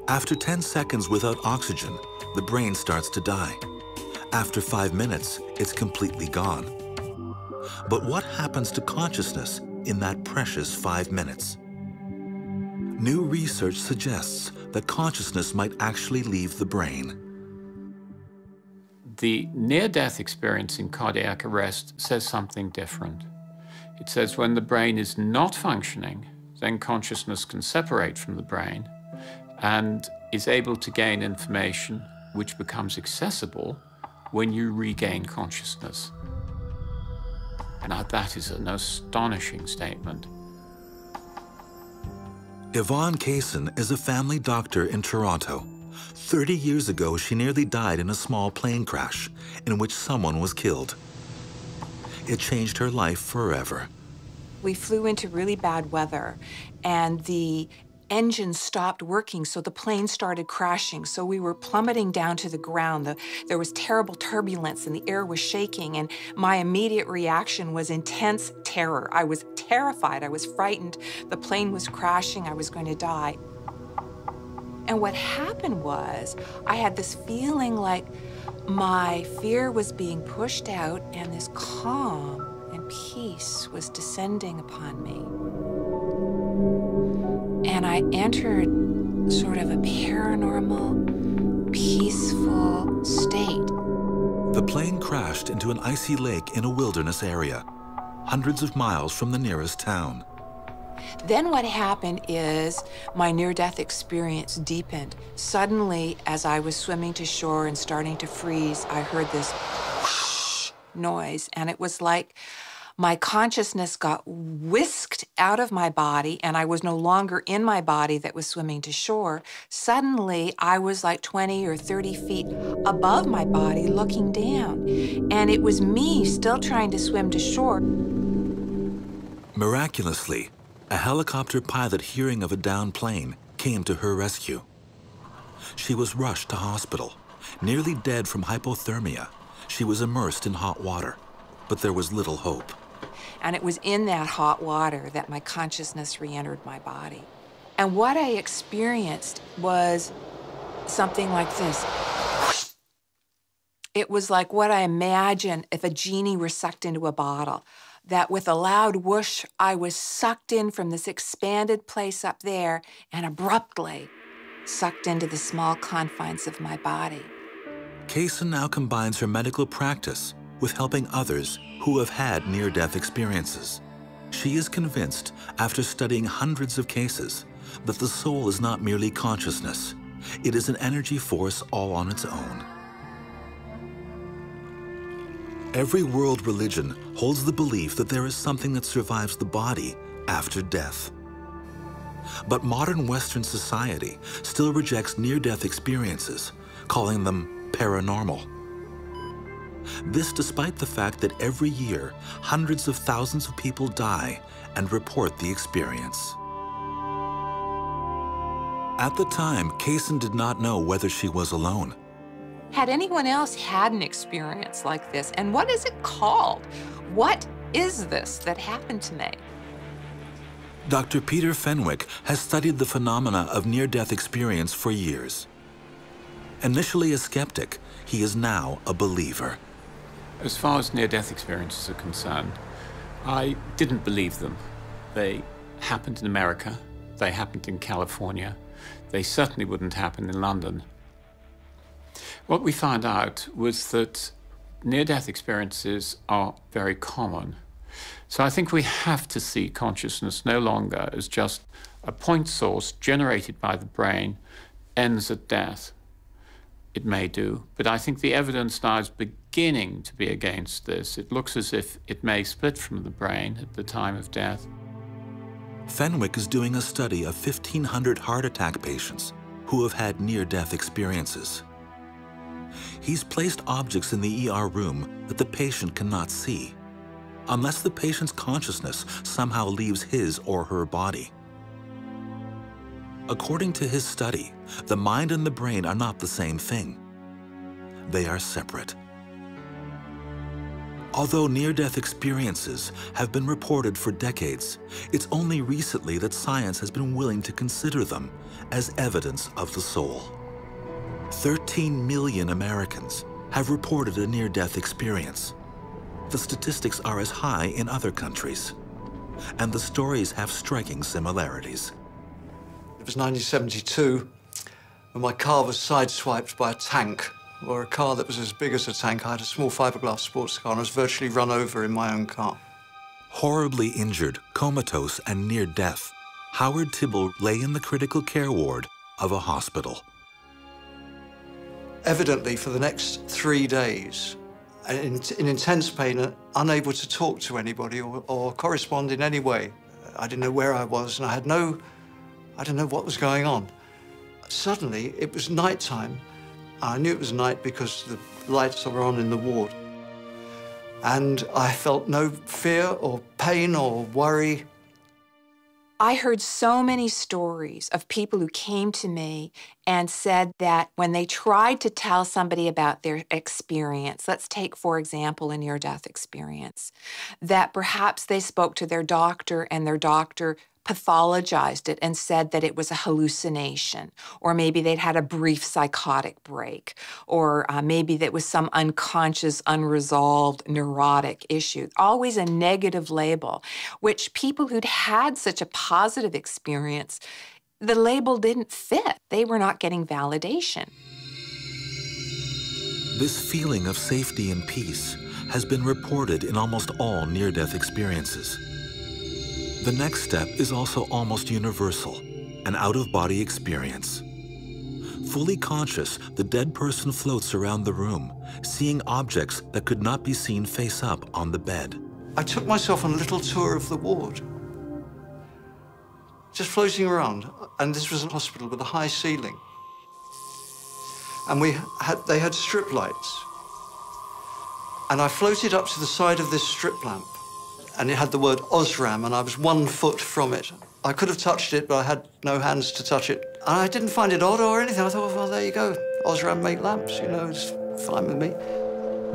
After 10 seconds without oxygen, the brain starts to die. After 5 minutes, it's completely gone. But what happens to consciousness in that precious 5 minutes? New research suggests that consciousness might actually leave the brain. The near-death experience in cardiac arrest says something different. It says when the brain is not functioning, then consciousness can separate from the brain and is able to gain information which becomes accessible when you regain consciousness. Now that is an astonishing statement. Yvonne Kaysen is a family doctor in Toronto. 30 years ago, she nearly died in a small plane crash in which someone was killed. It changed her life forever. We flew into really bad weather, and the engine stopped working, so the plane started crashing. So we were plummeting down to the ground. There was terrible turbulence, and the air was shaking, and my immediate reaction was intense terror. I was terrified. I was frightened. The plane was crashing. I was going to die. And what happened was, I had this feeling like my fear was being pushed out, and this calm and peace was descending upon me. And I entered sort of a paranormal, peaceful state. The plane crashed into an icy lake in a wilderness area, hundreds of miles from the nearest town. Then what happened is my near-death experience deepened. Suddenly, as I was swimming to shore and starting to freeze, I heard this whoosh noise, and it was like my consciousness got whisked out of my body, and I was no longer in my body that was swimming to shore. Suddenly, I was like 20 or 30 feet above my body looking down, and it was me still trying to swim to shore. Miraculously, a helicopter pilot hearing of a downed plane came to her rescue. She was rushed to hospital. Nearly dead from hypothermia, she was immersed in hot water, but there was little hope. And it was in that hot water that my consciousness re-entered my body. And what I experienced was something like this. It was like what I imagine if a genie were sucked into a bottle. That with a loud whoosh, I was sucked in from this expanded place up there and abruptly sucked into the small confines of my body. Kaysen now combines her medical practice with helping others who have had near-death experiences. She is convinced, after studying hundreds of cases, that the soul is not merely consciousness. It is an energy force all on its own. Every world religion holds the belief that there is something that survives the body after death. But modern Western society still rejects near-death experiences, calling them paranormal. This despite the fact that every year, hundreds of thousands of people die and report the experience. At the time, Kaysen did not know whether she was alone. Had anyone else had an experience like this? And what is it called? What is this that happened to me? Dr. Peter Fenwick has studied the phenomena of near-death experience for years. Initially a skeptic, he is now a believer. As far as near-death experiences are concerned, I didn't believe them. They happened in America, they happened in California, they certainly wouldn't happen in London. What we found out was that near-death experiences are very common. So I think we have to see consciousness no longer as just a point source generated by the brain, ends at death. It may do, but I think the evidence now is beginning to be against this. It looks as if it may split from the brain at the time of death. Fenwick is doing a study of 1,500 heart attack patients who have had near-death experiences. He's placed objects in the ER room that the patient cannot see, unless the patient's consciousness somehow leaves his or her body. According to his study, the mind and the brain are not the same thing. They are separate. Although near-death experiences have been reported for decades, it's only recently that science has been willing to consider them as evidence of the soul. 13 million Americans have reported a near-death experience. The statistics are as high in other countries, and the stories have striking similarities. It was 1972, when my car was sideswiped by a tank, or a car that was as big as a tank. I had a small fiberglass sports car and I was virtually run over in my own car. Horribly injured, comatose, and near death, Howard Tibble lay in the critical care ward of a hospital. Evidently, for the next 3 days, in intense pain, unable to talk to anybody or correspond in any way. I didn't know where I was, and I didn't know what was going on. Suddenly, it was nighttime. I knew it was night because the lights were on in the ward. And I felt no fear or pain or worry. I heard so many stories of people who came to me and said that when they tried to tell somebody about their experience, let's take, for example, a near-death experience, that perhaps they spoke to their doctor and their doctor pathologized it and said that it was a hallucination, or maybe they'd had a brief psychotic break, or maybe that was some unconscious, unresolved neurotic issue. Always a negative label, which people who'd had such a positive experience, the label didn't fit. They were not getting validation. This feeling of safety and peace has been reported in almost all near-death experiences. The next step is also almost universal, an out-of-body experience. Fully conscious, the dead person floats around the room, seeing objects that could not be seen face up on the bed. I took myself on a little tour of the ward, just floating around. And this was a hospital with a high ceiling. And they had strip lights. And I floated up to the side of this strip lamp, and it had the word Osram, and I was 1 foot from it. I could have touched it, but I had no hands to touch it. And I didn't find it odd or anything. I thought, well, there you go. Osram make lamps, you know, it's fine with me.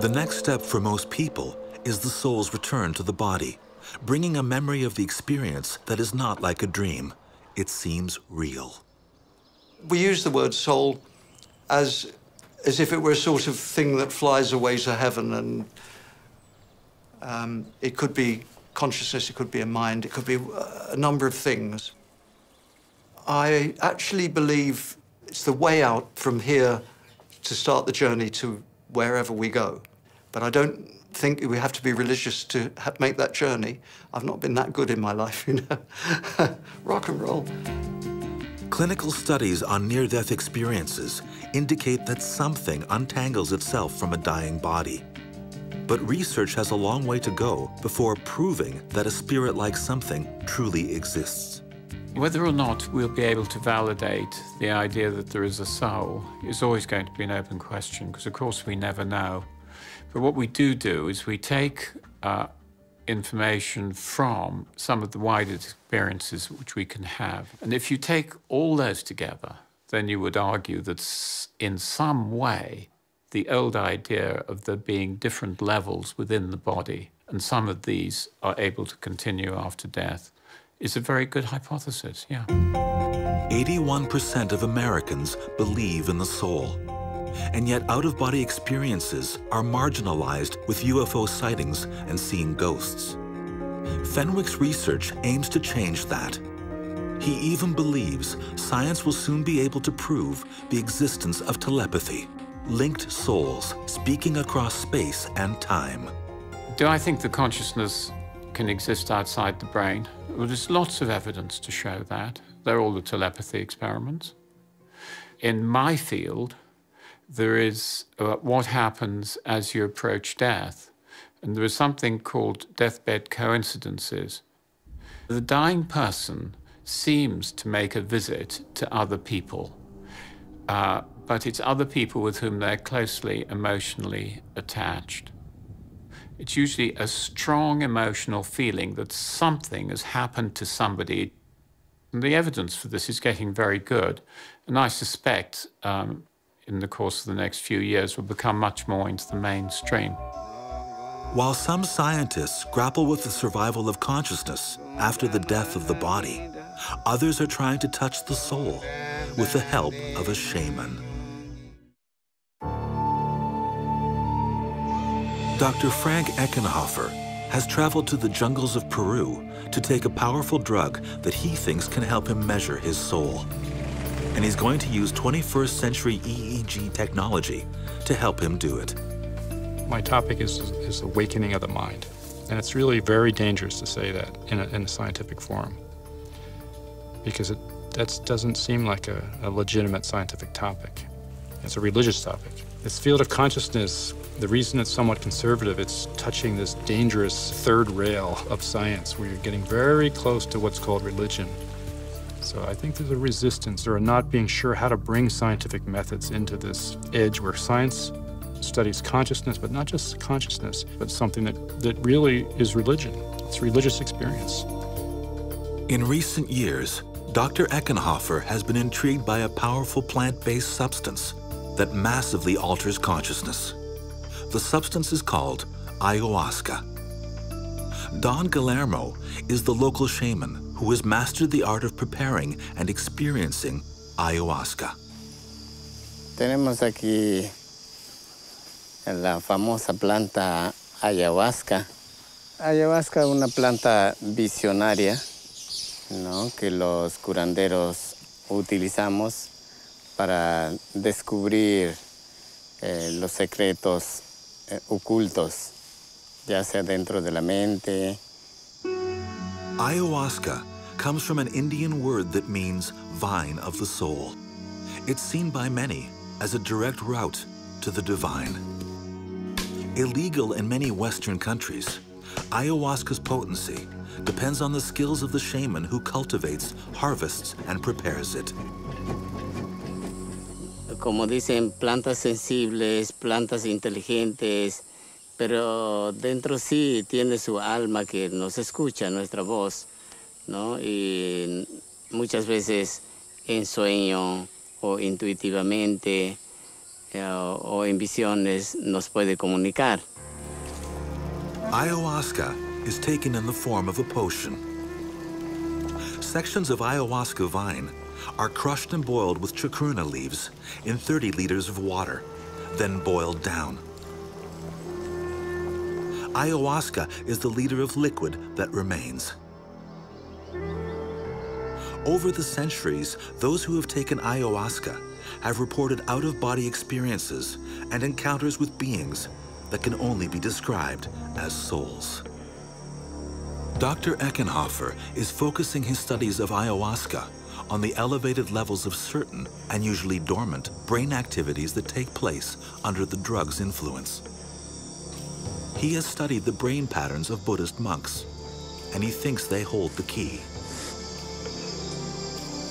The next step for most people is the soul's return to the body, bringing a memory of the experience that is not like a dream. It seems real. We use the word soul as if it were a sort of thing that flies away to heaven, and it could be consciousness, it could be a mind, it could be a number of things. I actually believe it's the way out from here to start the journey to wherever we go. But I don't think we have to be religious to make that journey. I've not been that good in my life, you know. Rock and roll. Clinical studies on near-death experiences indicate that something untangles itself from a dying body. But research has a long way to go before proving that a spirit-like something truly exists. Whether or not we'll be able to validate the idea that there is a soul is always going to be an open question, because of course we never know. But what we do is we take information from some of the wider experiences which we can have. And if you take all those together, then you would argue that in some way the old idea of there being different levels within the body, and some of these are able to continue after death, is a very good hypothesis, yeah. 81% of Americans believe in the soul. And yet out-of-body experiences are marginalized with UFO sightings and seeing ghosts. Fenwick's research aims to change that. He even believes science will soon be able to prove the existence of telepathy, linked souls speaking across space and time. Do I think the consciousness can exist outside the brain? Well, there's lots of evidence to show that. They're all the telepathy experiments. In my field, there is what happens as you approach death. And there is something called deathbed coincidences. The dying person seems to make a visit to other people, but it's other people with whom they're closely emotionally attached. It's usually a strong emotional feeling that something has happened to somebody. And the evidence for this is getting very good. And I suspect in the course of the next few years will become much more into the mainstream. While some scientists grapple with the survival of consciousness after the death of the body, others are trying to touch the soul with the help of a shaman. Dr. Frank Eckenhofer has traveled to the jungles of Peru to take a powerful drug that he thinks can help him measure his soul. and he's going to use 21st century EEG technology to help him do it. My topic is awakening of the mind, and it's really very dangerous to say that in a scientific forum, because that doesn't seem like a legitimate scientific topic. It's a religious topic. This field of consciousness, the reason it's somewhat conservative, it's touching this dangerous third rail of science where you're getting very close to what's called religion. So I think there's a resistance or a not being sure how to bring scientific methods into this edge where science studies consciousness, but not just consciousness, but something that really is religion. It's religious experience. In recent years, Dr. Eckenhofer has been intrigued by a powerful plant-based substance that massively alters consciousness. The substance is called ayahuasca. Don Guillermo is the local shaman who has mastered the art of preparing and experiencing ayahuasca. Tenemos aquí la famosa planta ayahuasca. Ayahuasca es una planta visionaria, ¿no?, que los curanderos utilizamos para descubrir los secretos ocultos, ya sea dentro de la mente. Ayahuasca comes from an Indian word that means vine of the soul. It's seen by many as a direct route to the divine. Illegal in many Western countries, ayahuasca's potency depends on the skills of the shaman who cultivates, harvests, and prepares it. Como dicen, plantas sensibles, plantas inteligentes, pero dentro sí tiene su alma que nos escucha, nuestra voz, ¿no? Y muchas veces en sueño o intuitivamente o en visiones nos puede comunicar. Ayahuasca is taken in the form of a potion. Sections of ayahuasca vine are crushed and boiled with chacruna leaves in 30 liters of water, then boiled down. Ayahuasca is the liter of liquid that remains. Over the centuries, those who have taken ayahuasca have reported out-of-body experiences and encounters with beings that can only be described as souls. Dr. Eckenhofer is focusing his studies of ayahuasca on the elevated levels of certain and usually dormant brain activities that take place under the drug's influence. He has studied the brain patterns of Buddhist monks, and he thinks they hold the key.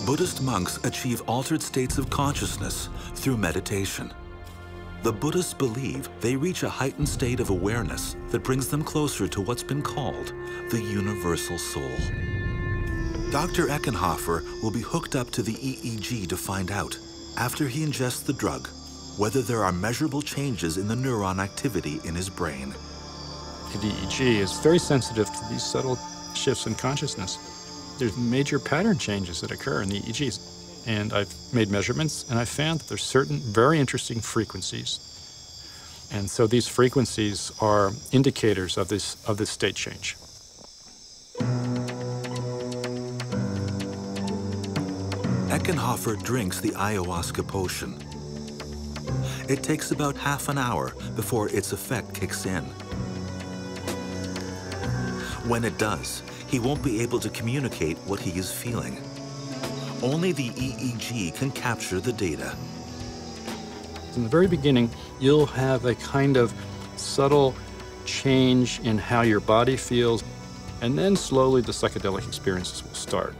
Buddhist monks achieve altered states of consciousness through meditation. The Buddhists believe they reach a heightened state of awareness that brings them closer to what's been called the universal soul. Dr. Eckenhofer will be hooked up to the EEG to find out, after he ingests the drug, whether there are measurable changes in the neuron activity in his brain. The EEG is very sensitive to these subtle shifts in consciousness. There's major pattern changes that occur in the EEGs. And I've made measurements, and I've found that there's certain very interesting frequencies. And so these frequencies are indicators of this state change. Eckenhofer drinks the ayahuasca potion. It takes about half an hour before its effect kicks in. When it does, he won't be able to communicate what he is feeling. Only the EEG can capture the data. In the very beginning, you'll have a kind of subtle change in how your body feels, and then slowly the psychedelic experiences will start.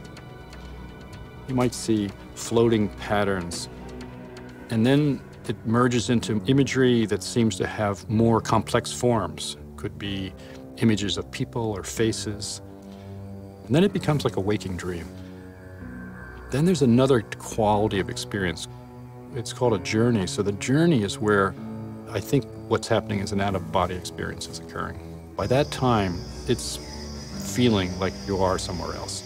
You might see floating patterns, and then it merges into imagery that seems to have more complex forms. Could be images of people or faces. And then it becomes like a waking dream. Then there's another quality of experience. It's called a journey. So the journey is where I think what's happening is an out-of-body experience is occurring. By that time, it's feeling like you are somewhere else.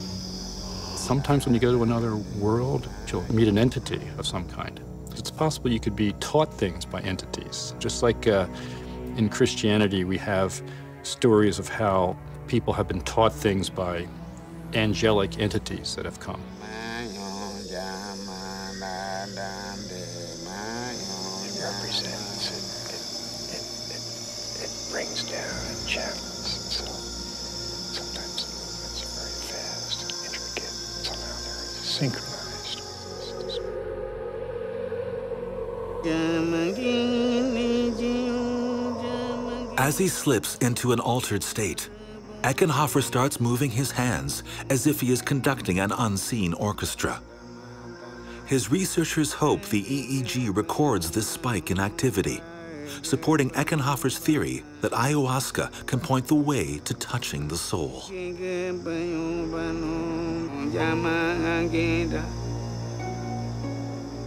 Sometimes when you go to another world, you'll meet an entity of some kind. It's possible you could be taught things by entities. Just like in Christianity, we have stories of how people have been taught things by angelic entities that have come. represents, it brings down and channels, and so sometimes the movements are very fast and intricate. Somehow they're synchronized. As he slips into an altered state, Eckenhofer starts moving his hands as if he is conducting an unseen orchestra. His researchers hope the EEG records this spike in activity, supporting Eckenhofer's theory that ayahuasca can point the way to touching the soul.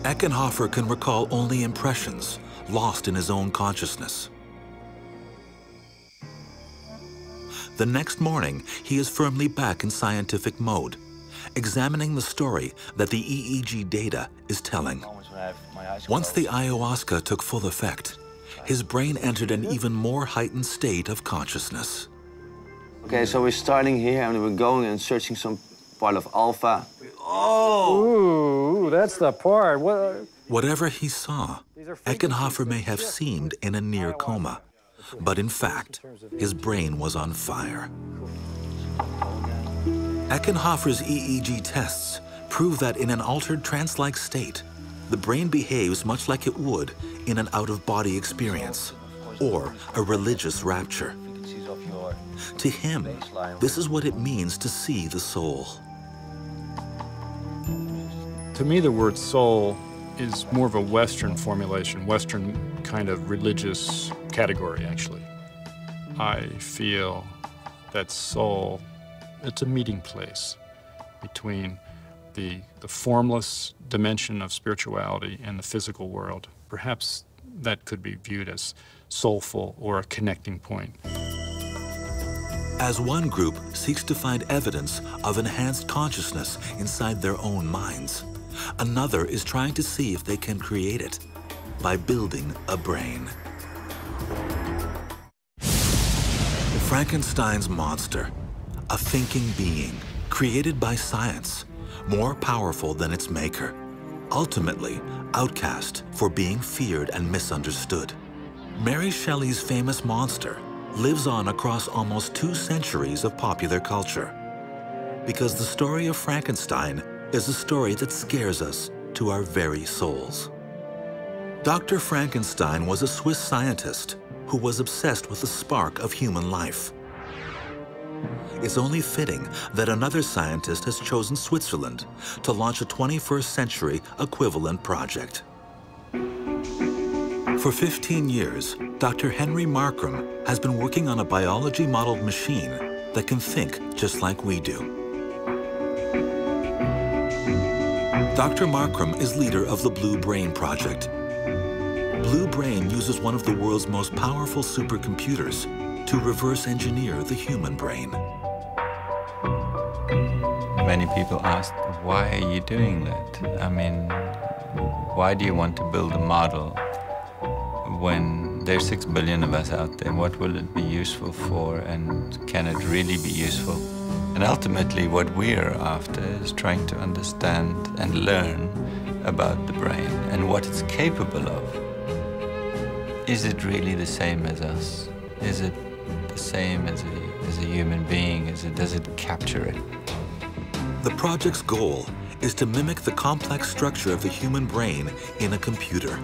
Eckenhofer can recall only impressions, lost in his own consciousness. The next morning, he is firmly back in scientific mode, examining the story that the EEG data is telling. Once the ayahuasca took full effect, his brain entered an even more heightened state of consciousness. Okay, so we're starting here and we're going and searching some part of alpha. Oh! Ooh, that's the part. Whatever he saw, Eckenhofer may have seemed in a near coma, but in fact, his brain was on fire. Eckenhofer's EEG tests prove that in an altered trance-like state, the brain behaves much like it would in an out-of-body experience or a religious rapture. To him, this is what it means to see the soul. To me, the word soul is more of a Western formulation, Western kind of religious category, actually. I feel that soul, it's a meeting place between the formless dimension of spirituality and the physical world. Perhaps that could be viewed as soulful or a connecting point. As one group seeks to find evidence of enhanced consciousness inside their own minds, another is trying to see if they can create it by building a brain. Frankenstein's monster, a thinking being created by science, more powerful than its maker, ultimately outcast for being feared and misunderstood. Mary Shelley's famous monster lives on across almost 2 centuries of popular culture, because the story of Frankenstein is a story that scares us to our very souls. Dr. Frankenstein was a Swiss scientist who was obsessed with the spark of human life. It's only fitting that another scientist has chosen Switzerland to launch a 21st century equivalent project. For 15 years, Dr. Henry Markram has been working on a biology-modeled machine that can think just like we do. Dr. Markram is leader of the Blue Brain Project. Blue Brain uses one of the world's most powerful supercomputers to reverse engineer the human brain. Many people ask, why are you doing that? I mean, why do you want to build a model when there's 6 billion of us out there? What will it be useful for, and can it really be useful? And ultimately, what we're after is trying to understand and learn about the brain and what it's capable of. Is it really the same as us? Is it the same as a human being? Does it capture it? The project's goal is to mimic the complex structure of the human brain in a computer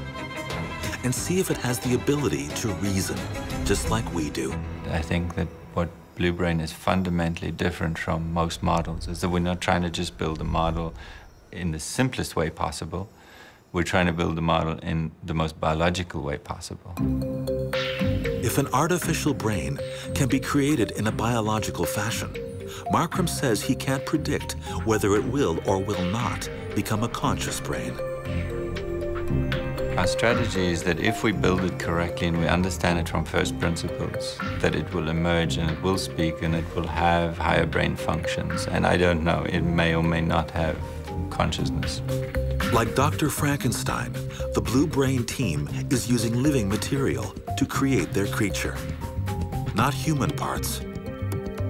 and see if it has the ability to reason, just like we do. I think that what Blue Brain is fundamentally different from most models is that we're not trying to just build a model in the simplest way possible. We're trying to build a model in the most biological way possible. If an artificial brain can be created in a biological fashion, Markram says he can't predict whether it will or will not become a conscious brain. Our strategy is that if we build it correctly and we understand it from first principles, that it will emerge and it will speak and it will have higher brain functions. And I don't know, it may or may not have consciousness. Like Dr. Frankenstein, the Blue Brain team is using living material to create their creature. Not human parts,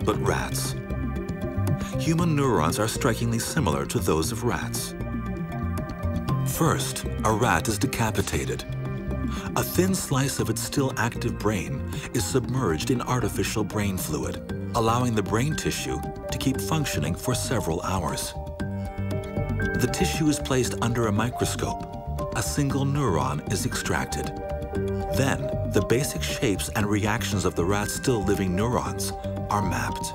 but rats. Human neurons are strikingly similar to those of rats. First, a rat is decapitated. A thin slice of its still active brain is submerged in artificial brain fluid, allowing the brain tissue to keep functioning for several hours. The tissue is placed under a microscope. A single neuron is extracted. Then, the basic shapes and reactions of the rat's still living neurons are mapped.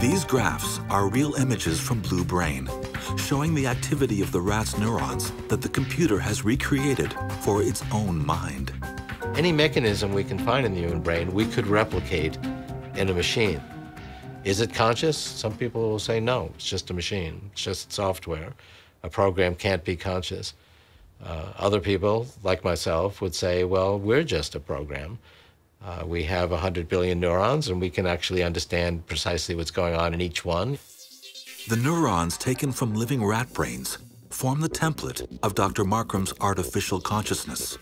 These graphs are real images from Blue Brain, showing the activity of the rat's neurons that the computer has recreated for its own mind. Any mechanism we can find in the human brain, we could replicate in a machine. Is it conscious? Some people will say no, it's just a machine, it's just software. A program can't be conscious. Other people, like myself, would say, well, we're just a program. We have 100 billion neurons, and we can actually understand precisely what's going on in each one. The neurons taken from living rat brains form the template of Dr. Markram's artificial consciousness.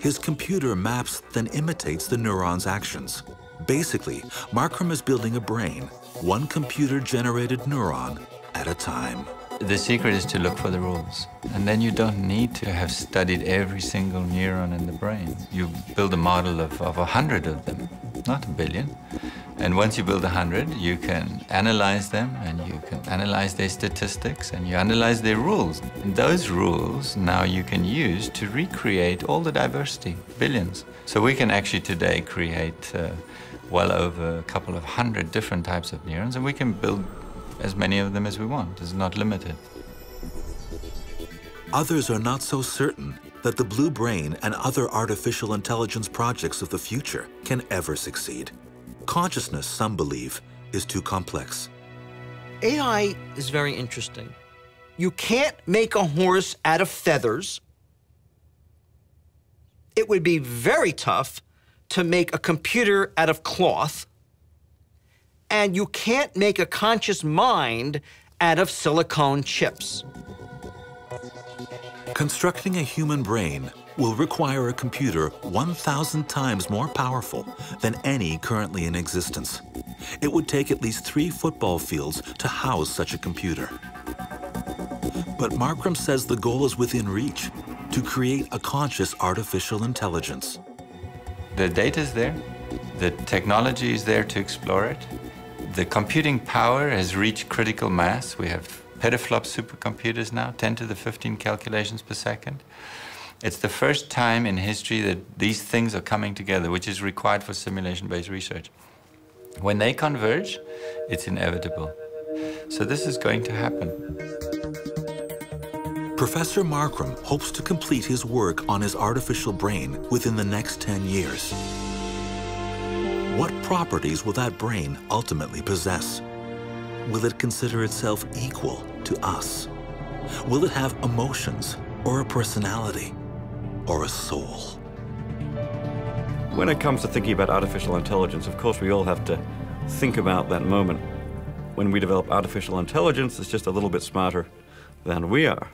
His computer maps then imitates the neuron's actions. Basically, Markram is building a brain, one computer-generated neuron at a time. The secret is to look for the rules. And then you don't need to have studied every single neuron in the brain. You build a model of 100 of them, not a billion. And once you build 100, you can analyze them, and you can analyze their statistics, and you analyze their rules. And those rules now you can use to recreate all the diversity, billions. So we can actually today create well over a couple of 100 different types of neurons, and we can build as many of them as we want. It's not limited. Others are not so certain that the Blue Brain and other artificial intelligence projects of the future can ever succeed. Consciousness, some believe, is too complex. AI is very interesting. You can't make a horse out of feathers. It would be very tough to make a computer out of cloth. And you can't make a conscious mind out of silicone chips. Constructing a human brain will require a computer 1,000 times more powerful than any currently in existence. It would take at least 3 football fields to house such a computer. But Markram says the goal is within reach, to create a conscious artificial intelligence. The data is there, the technology is there to explore it. The computing power has reached critical mass. We have petaflop supercomputers now, 10 to the 15 calculations per second. It's the first time in history that these things are coming together, which is required for simulation-based research. When they converge, it's inevitable. So this is going to happen. Professor Markram hopes to complete his work on his artificial brain within the next 10 years. What properties will that brain ultimately possess? Will it consider itself equal to us? Will it have emotions, or a personality, or a soul? When it comes to thinking about artificial intelligence, of course we all have to think about that moment when we develop artificial intelligence that's just a little bit smarter than we are.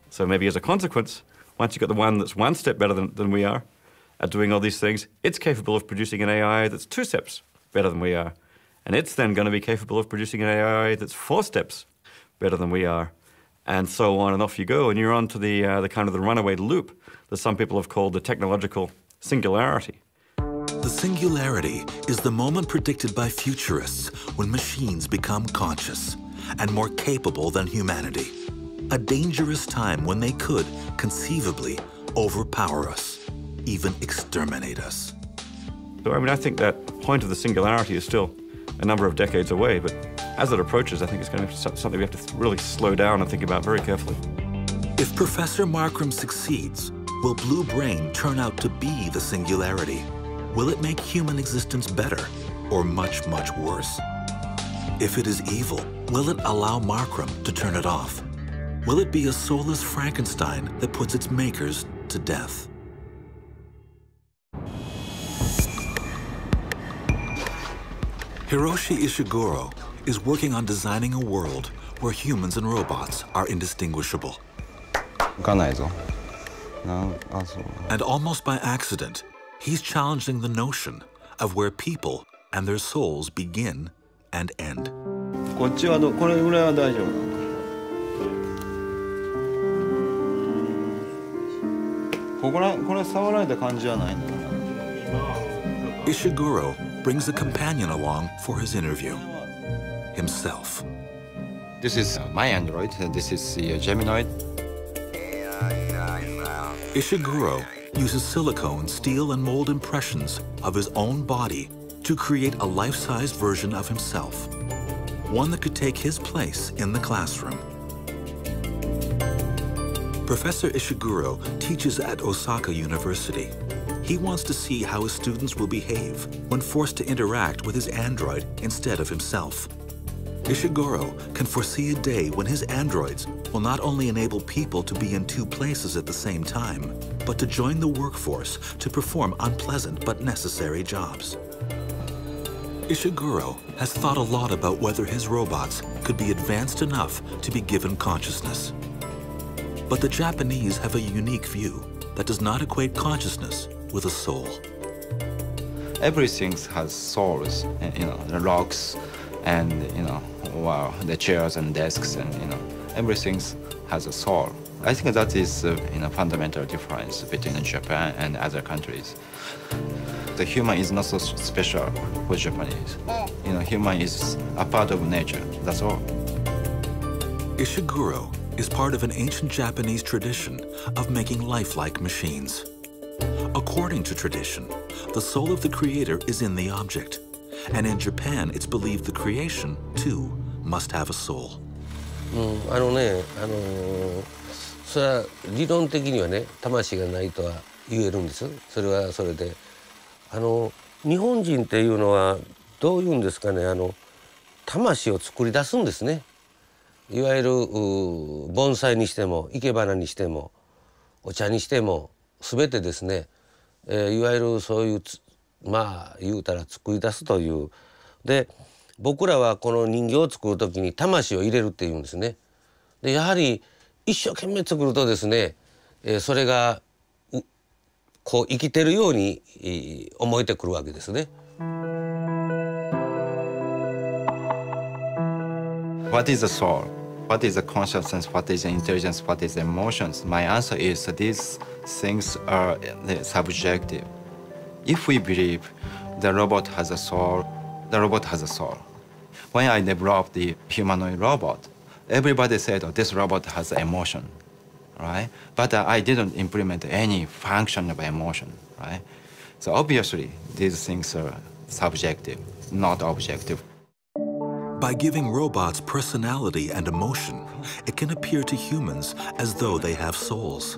So maybe as a consequence, once you've got the one that's 1 step better than we are at doing all these things, it's capable of producing an AI that's 2 steps better than we are. And it's then going to be capable of producing an AI that's 4 steps better than we are. And so on and off you go, and you're on to the kind of the runaway loop that some people have called the technological singularity. The singularity is the moment predicted by futurists when machines become conscious and more capable than humanity. A dangerous time when they could, conceivably, overpower us, even exterminate us. So, I mean, I think that point of the singularity is still a number of decades away, but as it approaches, I think it's going to be something we have to really slow down and think about very carefully. If Professor Markram succeeds, will Blue Brain turn out to be the singularity? Will it make human existence better, or much, much worse? If it is evil, will it allow Markram to turn it off? Will it be a soulless Frankenstein that puts its makers to death? Hiroshi Ishiguro is working on designing a world where humans and robots are indistinguishable. And almost by accident, he's challenging the notion of where people and their souls begin and end. Ishiguro brings a companion along for his interview, himself. This is my android, this is the Geminoid. Ishiguro uses silicone, steel, and mold impressions of his own body to create a life-sized version of himself, one that could take his place in the classroom. Professor Ishiguro teaches at Osaka University. He wants to see how his students will behave when forced to interact with his android instead of himself. Ishiguro can foresee a day when his androids will not only enable people to be in two places at the same time, but to join the workforce to perform unpleasant but necessary jobs. Ishiguro has thought a lot about whether his robots could be advanced enough to be given consciousness. But the Japanese have a unique view that does not equate consciousness with a soul. Everything has souls, the rocks and, wow, the chairs and desks and, everything has a soul. I think that is a fundamental difference between Japan and other countries. The human is not so special for Japanese. Human is a part of nature, that's all. Ishiguro is part of an ancient Japanese tradition of making lifelike machines. According to tradition, the soul of the creator is in the object, and in Japan it's believed the creation, too, must have a soul. それは理論的にはね、魂がないとは言えるんです。それはそれで、日本人っていうのはどういうんですかね、魂を作り出すんですね。いわゆる盆栽にしても生け花にしてもお茶にしても全てですね、いわゆるそういうまあ言うたら作り出すというで、僕らはこの人形を作る時に魂を入れるっていうんですね。でやはり一生懸命作るとですね、それがこう生きてるように思えてくるわけですね。What is the soul? What is the consciousness? What is the intelligence? What is the emotions? My answer is that these things are subjective. If we believe the robot has a soul, the robot has a soul. When I developed the humanoid robot, everybody said, oh, this robot has emotion, right? But I didn't implement any function of emotion, right? So obviously, these things are subjective, not objective. By giving robots personality and emotion, it can appear to humans as though they have souls.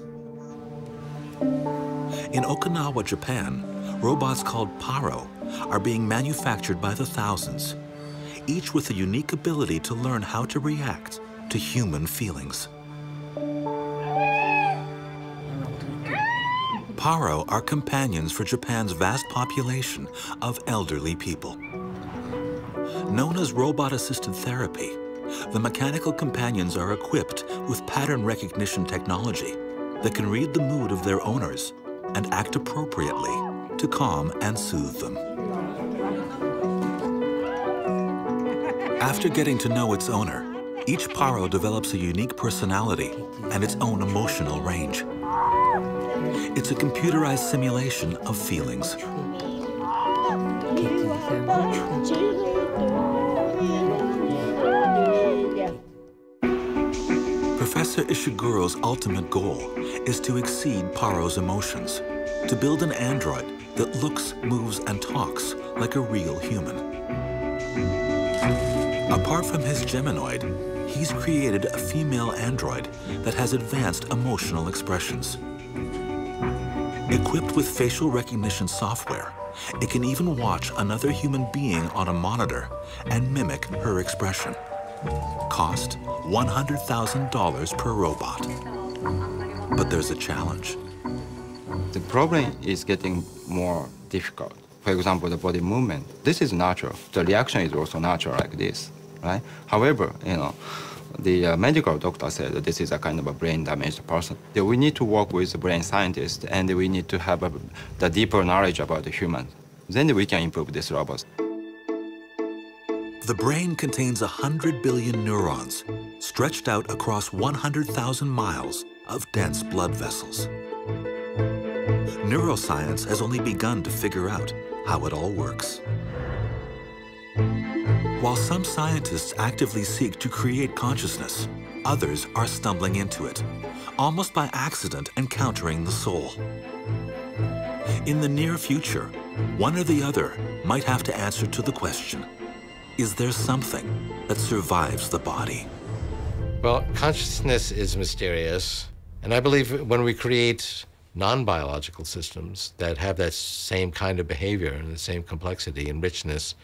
In Okinawa, Japan, robots called Paro are being manufactured by the thousands, each with a unique ability to learn how to react to human feelings. Paro are companions for Japan's vast population of elderly people. Known as robot-assisted therapy, the mechanical companions are equipped with pattern recognition technology that can read the mood of their owners and act appropriately to calm and soothe them. After getting to know its owner, each Paro develops a unique personality and its own emotional range. It's a computerized simulation of feelings. Professor Ishiguro's ultimate goal is to exceed Paro's emotions, to build an android that looks, moves, and talks like a real human. Apart from his Geminoid, he's created a female android that has advanced emotional expressions. Equipped with facial recognition software, it can even watch another human being on a monitor and mimic her expression. Cost $100,000 per robot. But there's a challenge. The problem is getting more difficult. For example, the body movement. This is natural. The reaction is also natural like this, right? However, the medical doctor said that this is a kind of a brain-damaged person. That we need to work with the brain scientists, and we need to have the deeper knowledge about the human. Then we can improve this robot. The brain contains 100 billion neurons stretched out across 100,000 miles of dense blood vessels. neuroscience has only begun to figure out how it all works. While some scientists actively seek to create consciousness, others are stumbling into it, almost by accident encountering the soul. In the near future, one or the other might have to answer to the question, is there something that survives the body? Well, consciousness is mysterious, and I believe when we create non-biological systems that have that same kind of behavior and the same complexity and richness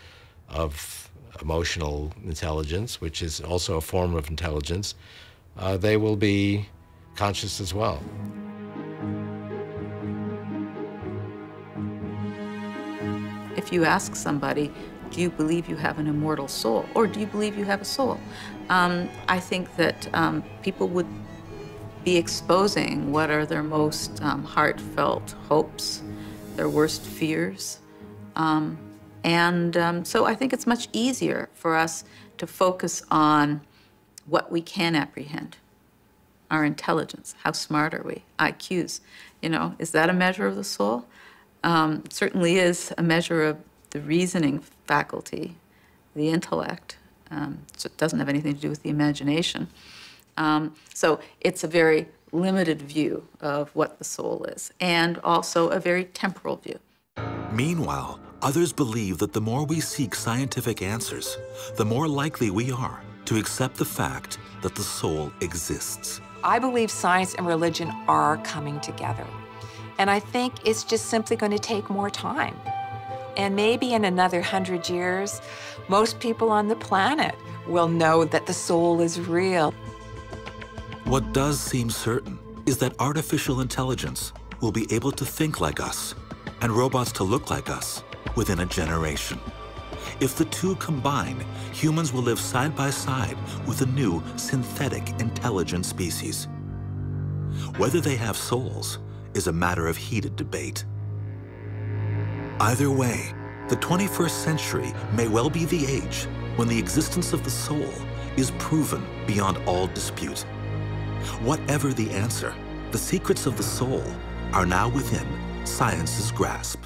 of emotional intelligence, which is also a form of intelligence, they will be conscious as well. If you ask somebody, do you believe you have an immortal soul, or do you believe you have a soul? I think that people would be exposing what are their most heartfelt hopes, their worst fears. So I think it's much easier for us to focus on what we can apprehend, our intelligence, how smart are we, IQs. You know, is that a measure of the soul? It certainly is a measure of the reasoning faculty, the intellect. So it doesn't have anything to do with the imagination. So it's a very limited view of what the soul is, and also a very temporal view. Meanwhile, others believe that the more we seek scientific answers, the more likely we are to accept the fact that the soul exists. I believe science and religion are coming together. And I think it's just simply going to take more time. And maybe in another 100 years, most people on the planet will know that the soul is real. What does seem certain is that artificial intelligence will be able to think like us and robots to look like us within a generation. If the two combine, humans will live side by side with a new synthetic intelligent species. Whether they have souls is a matter of heated debate. Either way, the 21st century may well be the age when the existence of the soul is proven beyond all dispute. Whatever the answer, the secrets of the soul are now within science's grasp.